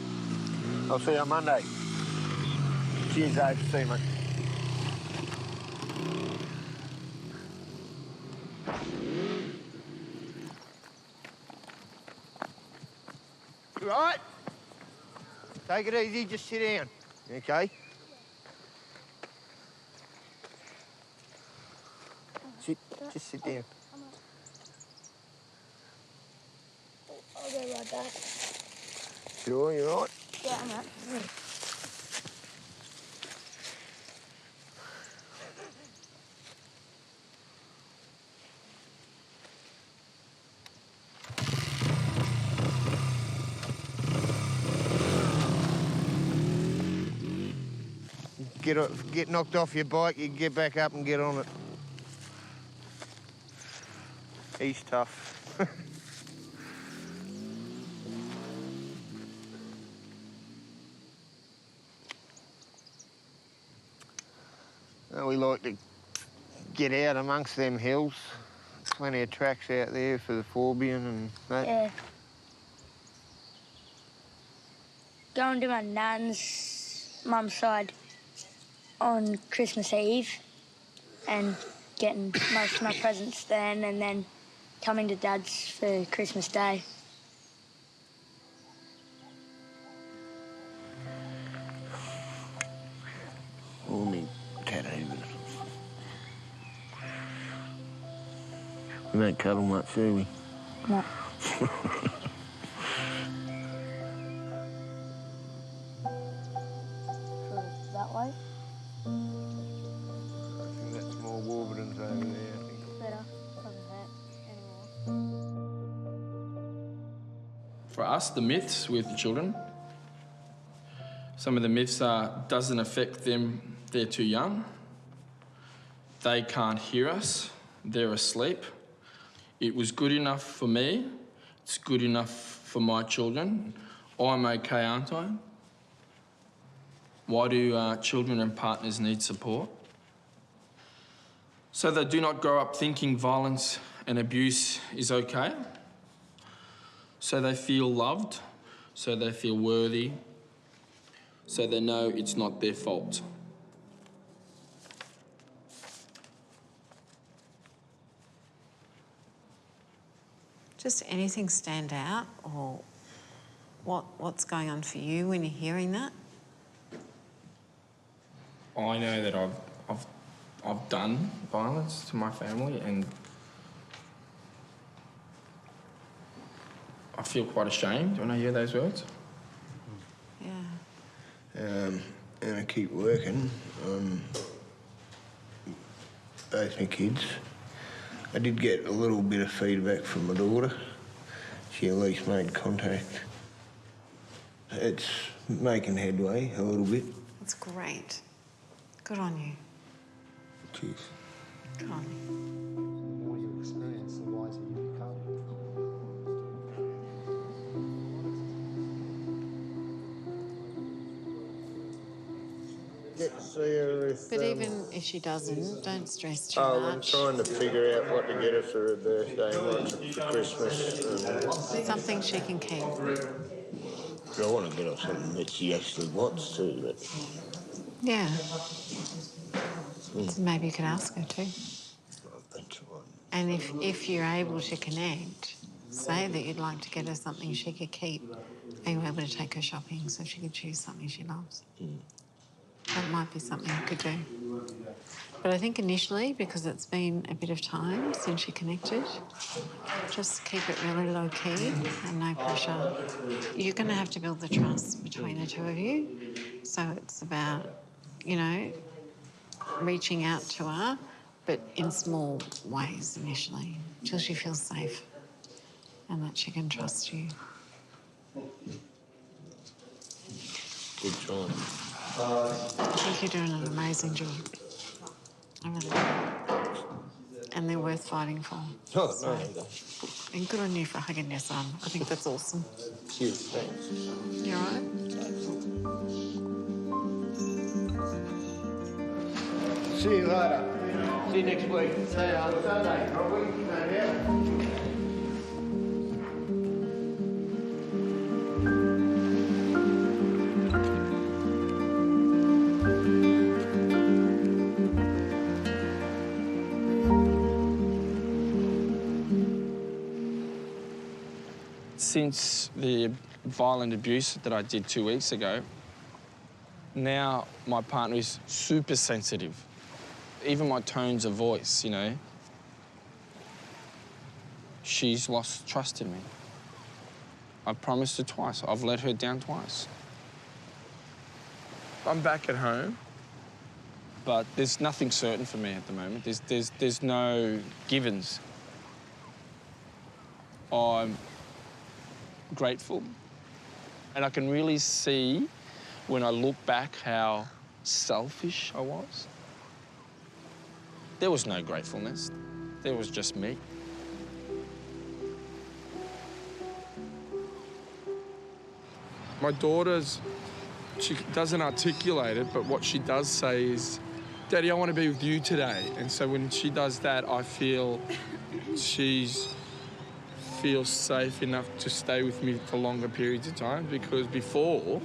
I'll see you on Monday. Cheers, Dave. See you, mate. You right? Take it easy, just sit down. Okay? Just sit down. I'll go right back. Sure, you right? Yeah, I'm right. Get knocked off your bike, you get back up and get on it. He's tough. We like to get out amongst them hills. Plenty of tracks out there for the Forbian and that. Yeah. Going to my nan's mum's side on Christmas Eve and getting most of my presents then, and then coming to Dad's for Christmas Day. All me tattoos. We don't cuddle much, do we? No. That way? I think that's more Warburton's over there, I think. Better. Doesn't hurt anymore. For us, the myths with the children, some of the myths are, doesn't affect them, they're too young. They can't hear us, they're asleep. It was good enough for me, it's good enough for my children. I'm okay, aren't I? Why do children and partners need support? So they do not grow up thinking violence and abuse is okay. So they feel loved, so they feel worthy, so they know it's not their fault. Just anything stand out, or what's going on for you when you're hearing that? I know that I've done violence to my family, and I feel quite ashamed when I hear those words. Yeah. And I keep working on both my kids. I did get a little bit of feedback from my daughter. She at least made contact. It's making headway a little bit. That's great. Good on you. Cheers. Good on you. The more you experience, the wiser you become. Get to see her if... But even if she doesn't, don't stress too I'm much. trying to figure out what to get her for her birthday and what's for Christmas. Something she can keep. I want to get her something that she actually wants to, but... Yeah. So maybe you could ask her too. And if you're able to connect, say that you'd like to get her something she could keep. Are you able to take her shopping so she could choose something she loves? That might be something you could do. But I think initially, because it's been a bit of time since you connected, just keep it really low-key and no pressure. You're going to have to build the trust between the two of you. So it's about, you know, reaching out to her, but in small ways initially, until she feels safe and that she can trust you. Good trying. I think you're doing an amazing job. I really do. And they're worth fighting for. Oh, no, no. And good on you for hugging your son. I think that's awesome. Cheers, thanks. You all right? See you later. See you next week. See you on Sunday. Since the violent abuse that I did 2 weeks ago, now my partner is super sensitive. Even my tones of voice, you know. She's lost trust in me. I've promised her twice. I've let her down twice. I'm back at home, but there's nothing certain for me at the moment. There's no givens. I'm grateful, and I can really see when I look back how selfish I was. There was no gratefulness. There was just me. My daughter's, she doesn't articulate it, but what she does say is, Daddy, I want to be with you today. And so when she does that, I feel she's feels safe enough to stay with me for longer periods of time, because before,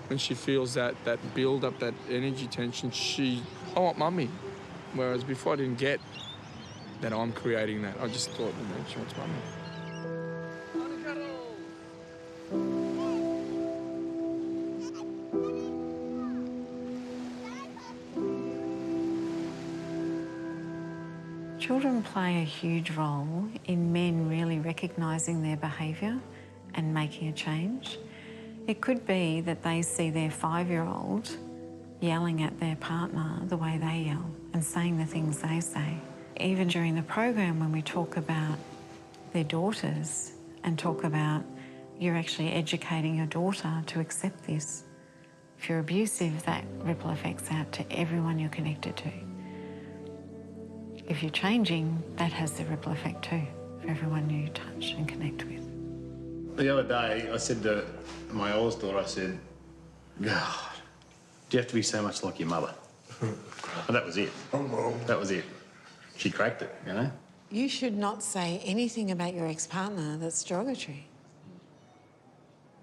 when she feels that build up, that energy tension, I want mummy. Whereas before I didn't get that I'm creating that. I just thought, you know, she wants mummy. Children play a huge role in men really recognising their behaviour and making a change. It could be that they see their 5-year-old yelling at their partner the way they yell and saying the things they say. Even during the program, when we talk about their daughters and talk about you're actually educating your daughter to accept this. If you're abusive, that ripple effects out to everyone you're connected to. If you're changing, that has the ripple effect too for everyone you touch and connect with. The other day, I said to my oldest daughter, I said, God, do you have to be so much like your mother? And that was it. That was it. She cracked it, you know? You should not say anything about your ex-partner that's derogatory.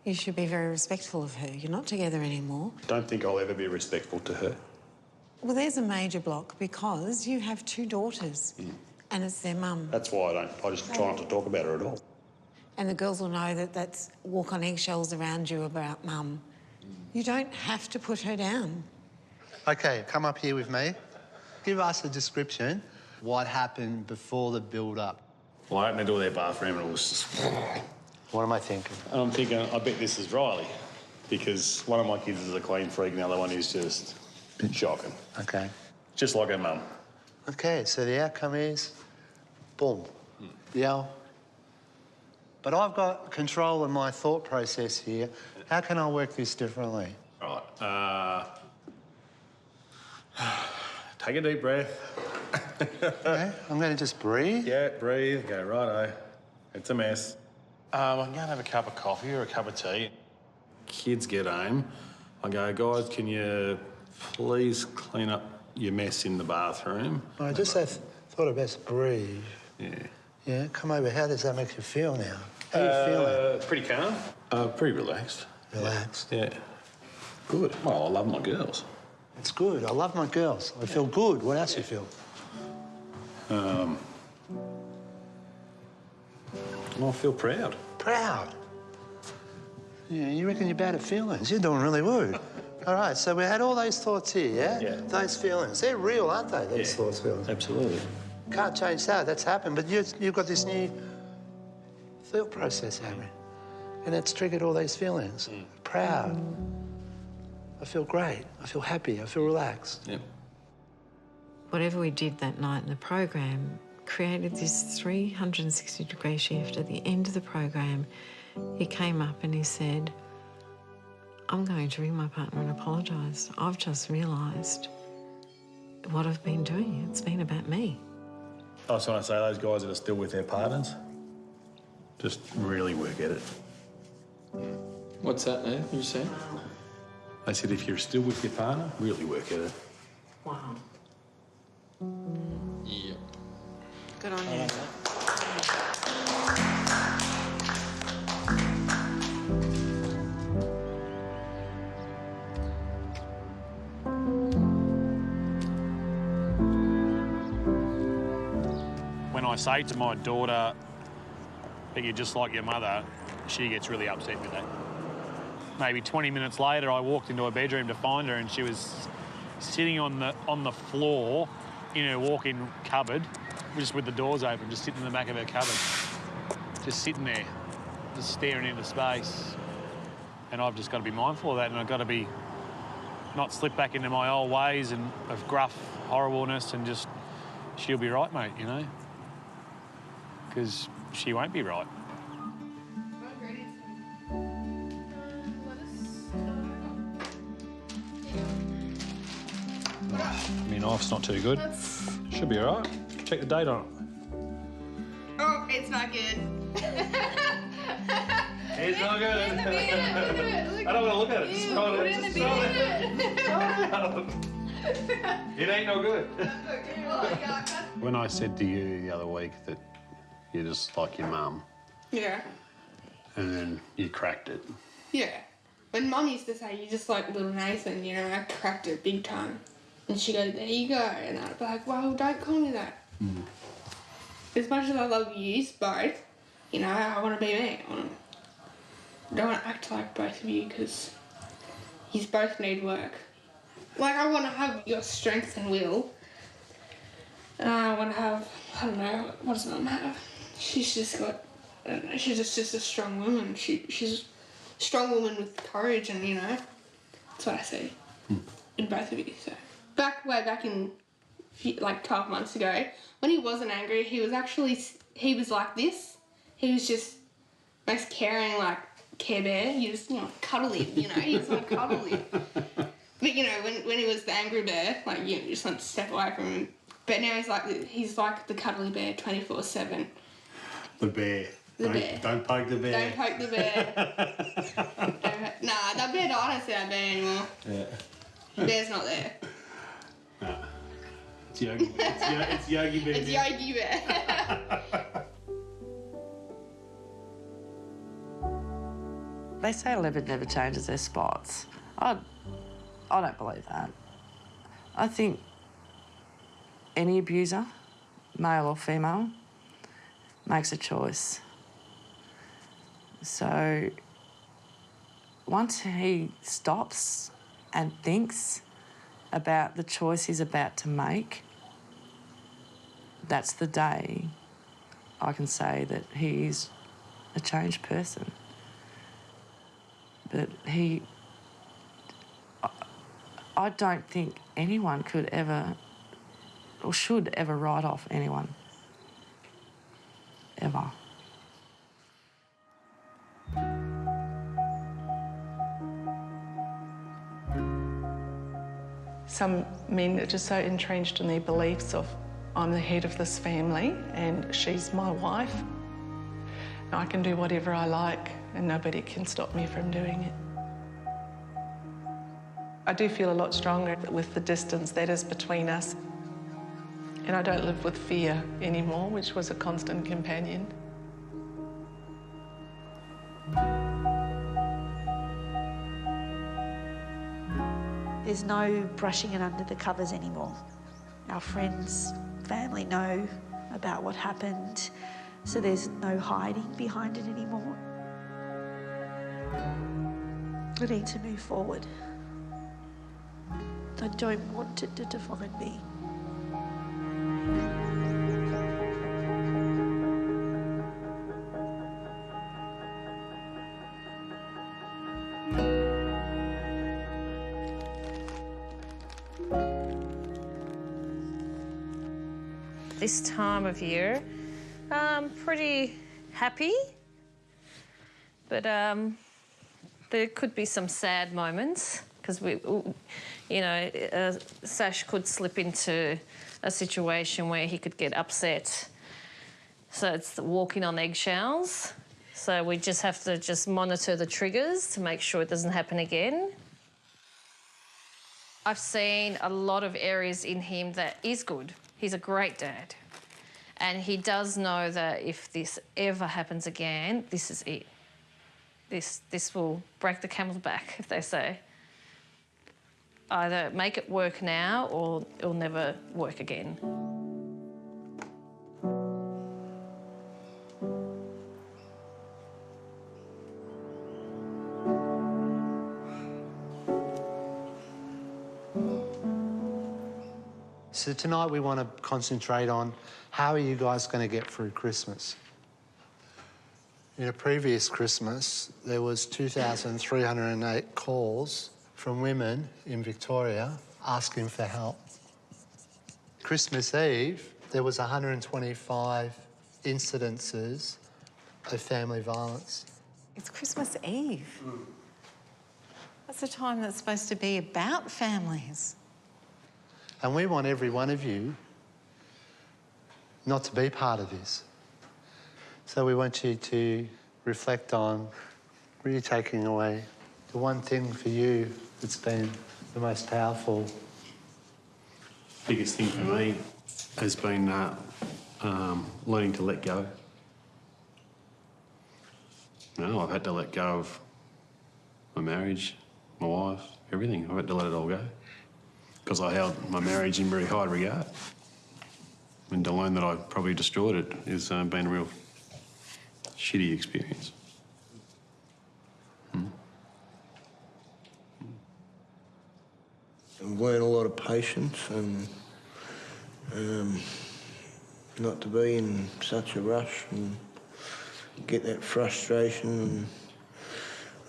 You should be very respectful of her. You're not together anymore. Don't think I'll ever be respectful to her. Well, there's a major block because you have 2 daughters and it's their mum. That's why I just try not to talk about her at all. And the girls will know that that's walk on eggshells around you about mum. You don't have to put her down. Okay, come up here with me. Give us a description. What happened before the build-up? Well, I opened the door of their bathroom and it was just... What am I thinking? And I'm thinking, I bet this is Riley, because one of my kids is a clean freak and the other one is just shocking. Okay. Just like her mum. Okay, so the outcome is, boom, yell. But I've got control of my thought process here. How can I work this differently? Right. Take a deep breath. Okay, I'm going to just breathe. Yeah, breathe. Go, righto. It's a mess. I'm going to have a cup of coffee or a cup of tea. Kids get home. I go, guys, can you please clean up your mess in the bathroom? I just thought I'd best breathe. Yeah. Yeah, come over. How does that make you feel now? How are you feeling? Pretty calm. Pretty relaxed. Relaxed? Yeah. Good. Well, I love my girls. It's good. I love my girls. I feel good. What else do you feel? I feel proud. Proud? Yeah, you reckon you're bad at feelings? You're doing really good. All right, so we had all those thoughts here, yeah? Yeah. Those feelings. They're real, aren't they, those thoughts, feelings? Absolutely. Can't change that. That's happened. But you've got this new thought process happening. And it's triggered all these feelings. Proud. I feel great. I feel happy. I feel relaxed. Yep. Whatever we did that night in the program created this 360-degree shift. At the end of the program, he came up and he said, I'm going to ring my partner and apologise. I've just realised what I've been doing. It's been about me. I just want to say those guys that are still with their partners, just really work at it. What's that now, you said? They said if you're still with your partner, really work at it. Wow. Yep. Good on you. When I say to my daughter that you're just like your mother, she gets really upset with that. Maybe 20 minutes later, I walked into her bedroom to find her and she was sitting on the floor in her walk-in cupboard, just with the doors open, just sitting in the back of her cupboard. Just sitting there, just staring into space. And I've just got to be mindful of that, and I've got to be not slip back into my old ways and of gruff horribleness and just, she'll be right, mate, you know? Because she won't be right. I mean, knife's not too good. Should be all right. Check the date on it. Oh, it's not good. It's not good. I don't want to look at it. Just throw it in. Just throw it. It ain't no good. When I said to you the other week that you're just like your mum, Yeah. and then you cracked it. Yeah. When Mum used to say, you're just like little Nathan, you know, I cracked it big time. And she goes, there you go. And I'd be like, well, don't call me that. As much as I love you both, you know, I want to be me. I don't want to act like both of you because you both need work. Like, I want to have your strength and will. And I want to have, I don't know, what does Mum have? She's just got, I don't know, she's just a strong woman. She's a strong woman with courage and, you know, that's what I see in both of you, so. Way back in, like, 12 months ago, when he wasn't angry, he was like this. He was just most caring, like, Care Bear. You just, you know, cuddle him, you know, you just want to cuddle him. But, you know, when he was the angry bear, like, you just want to step away from him. But now he's like the cuddly bear 24/7. The bear. The bear. Don't poke the bear. Don't poke the bear. Nah, that bear died. I don't see that bear anymore. Yeah. The bear's not there. No. It's Yogi. It's Yogi Bear. It's Yogi Bear. They say a leopard never changes their spots. I don't believe that. I think any abuser, male or female, makes a choice. So once he stops and thinks about the choice he's about to make, that's the day I can say that he's a changed person. But I don't think anyone could ever or should ever write off anyone. Ever. Some men are just so entrenched in their beliefs of, I'm the head of this family and she's my wife. I can do whatever I like and nobody can stop me from doing it. I do feel a lot stronger with the distance that is between us. And I don't live with fear anymore, which was a constant companion. There's no brushing it under the covers anymore. Our friends, family know about what happened, so there's no hiding behind it anymore. I need to move forward. I don't want it to define me. This time of year, pretty happy, but there could be some sad moments because Sash could slip into a situation where he could get upset. So it's walking on eggshells. So we just have to just monitor the triggers to make sure it doesn't happen again. I've seen a lot of areas in him that is good. He's a great dad. And he does know that if this ever happens again, this is it. This will break the camel's back, if they say. Either make it work now or it'll never work again. So tonight we want to concentrate on how are you guys going to get through Christmas? In a previous Christmas, there was 2,308 calls from women in Victoria asking for help. Christmas Eve, there was 125 incidences of family violence. It's Christmas Eve. That's a time that's supposed to be about families. And we want every one of you not to be part of this. So we want you to reflect on really taking away the one thing for you that's been the most powerful. Biggest thing for me has been learning to let go. I've had to let go of my marriage, my wife, everything. I've had to let it all go because I held my marriage in very high regard. And to learn that I probably destroyed it has been a real shitty experience. I've learned a lot of patience and not to be in such a rush and get that frustration and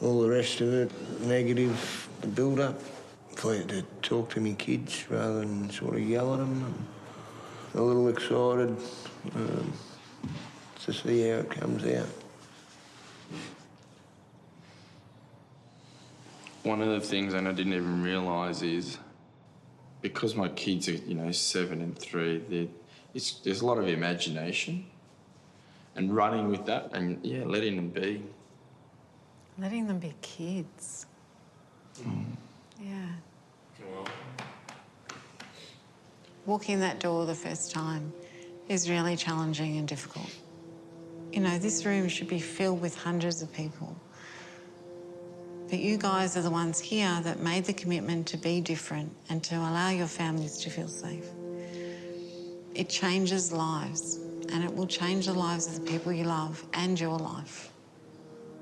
all the rest of it, negative, the build-up. If I had to talk to my kids rather than sort of yell at them. I'm a little excited to see how it comes out. One of the things, and I didn't even realise, is because my kids are, 7 and 3, there's a lot of imagination and running with that and, letting them be. Letting them be kids. Yeah. Walking that door the first time is really challenging and difficult. This room should be filled with hundreds of people. But you guys are the ones here that made the commitment to be different and to allow your families to feel safe. It changes lives, and it will change the lives of the people you love and your life.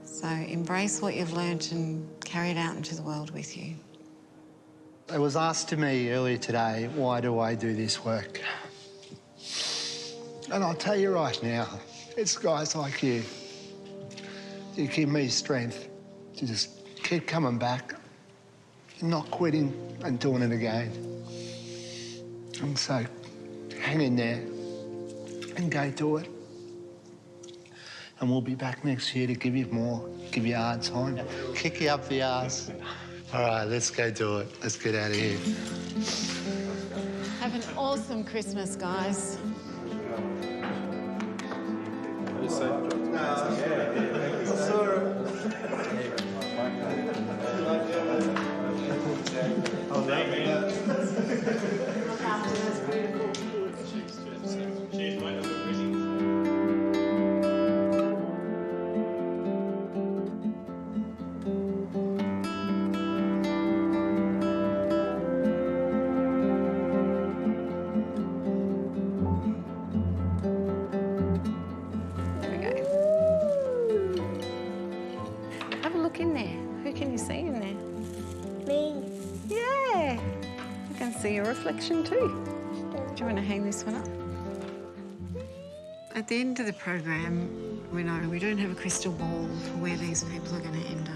So embrace what you've learnt and carry it out into the world with you. It was asked to me earlier today, why do I do this work? And I'll tell you right now, it's guys like you. You give me strength to just keep coming back, not quitting and doing it again. And so, hang in there and go do it. And we'll be back next year to give you more, give you a hard time, kick you up the arse. All right, let's go do it. Let's get out of here. Have an awesome Christmas, guys. Have a look in there. Who can you see in there? Me. Yeah. I can see your reflection too. Do you want to hang this one up? At the end of the program, we know we don't have a crystal ball for where these people are going to end up.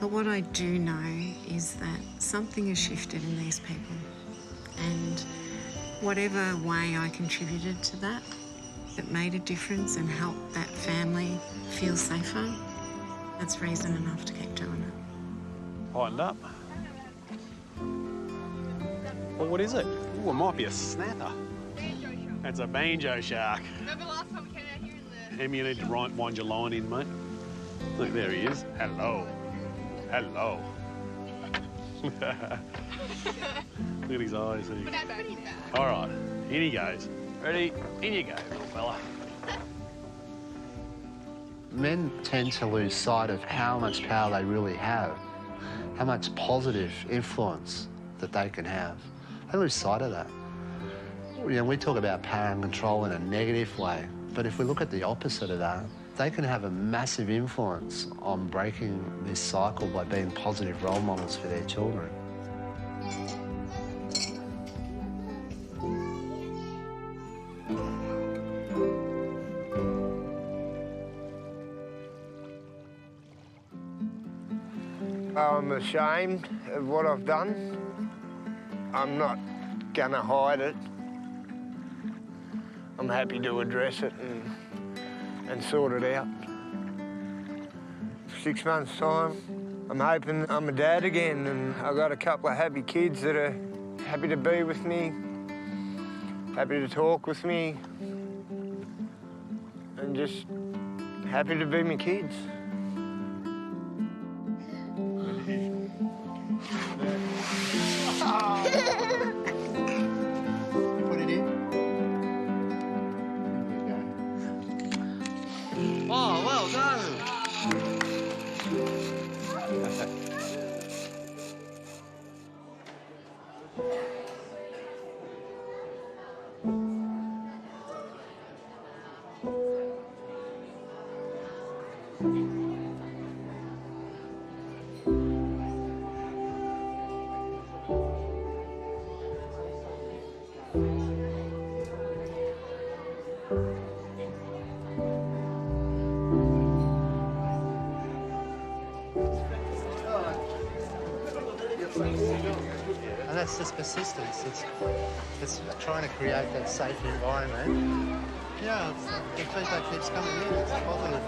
But what I do know is that something has shifted in these people. And whatever way I contributed to that, that made a difference and helped that family feel safer, that's reason enough to keep doing it. Tightened up. Well, what is it? Ooh, it might be a snapper. That's a banjo shark. Remember last time we came out here in the... Em, you need to wind your line in, mate. Look, there he is. Hello. Hello. Look at his eyes. All right, in he goes. Ready? In you go, little fella. Men tend to lose sight of how much power they really have, how much positive influence that they can have. They lose sight of that. You know, we talk about power and control in a negative way, but if we look at the opposite of that, they can have a massive influence on breaking this cycle by being positive role models for their children. I'm ashamed of what I've done. I'm not gonna hide it. I'm happy to address it and sort it out. 6 months' time, I'm hoping I'm a dad again, and I've got a couple of happy kids that are happy to be with me, happy to talk with me, and just happy to be my kids. Put it in. Oh, well done. And that's just persistence. It's trying to create that safe environment. Yeah, the feedback keeps coming in. It's positive.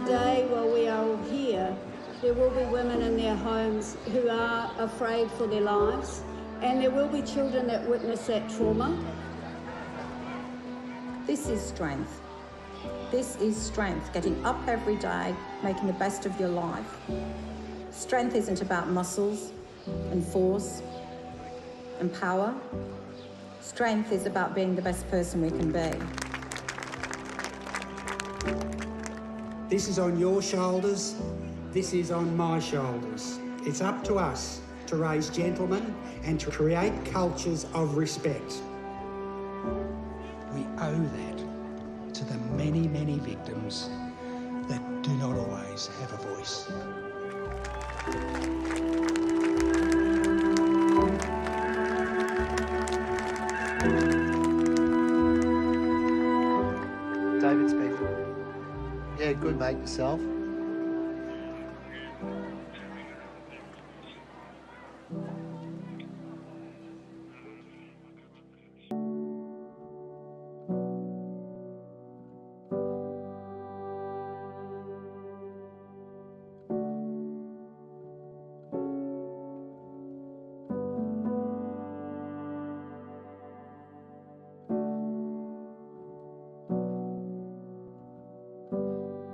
Today, while we are all here, there will be women in their homes who are afraid for their lives, and there will be children that witness that trauma. This is strength. This is strength, getting up every day, making the best of your life. Strength isn't about muscles and force and power. Strength is about being the best person we can be. This is on your shoulders. This is on my shoulders. It's up to us to raise gentlemen and to create cultures of respect. We owe that to the many, many victims that do not always have a voice. David speaking. Yeah, good mate, yourself.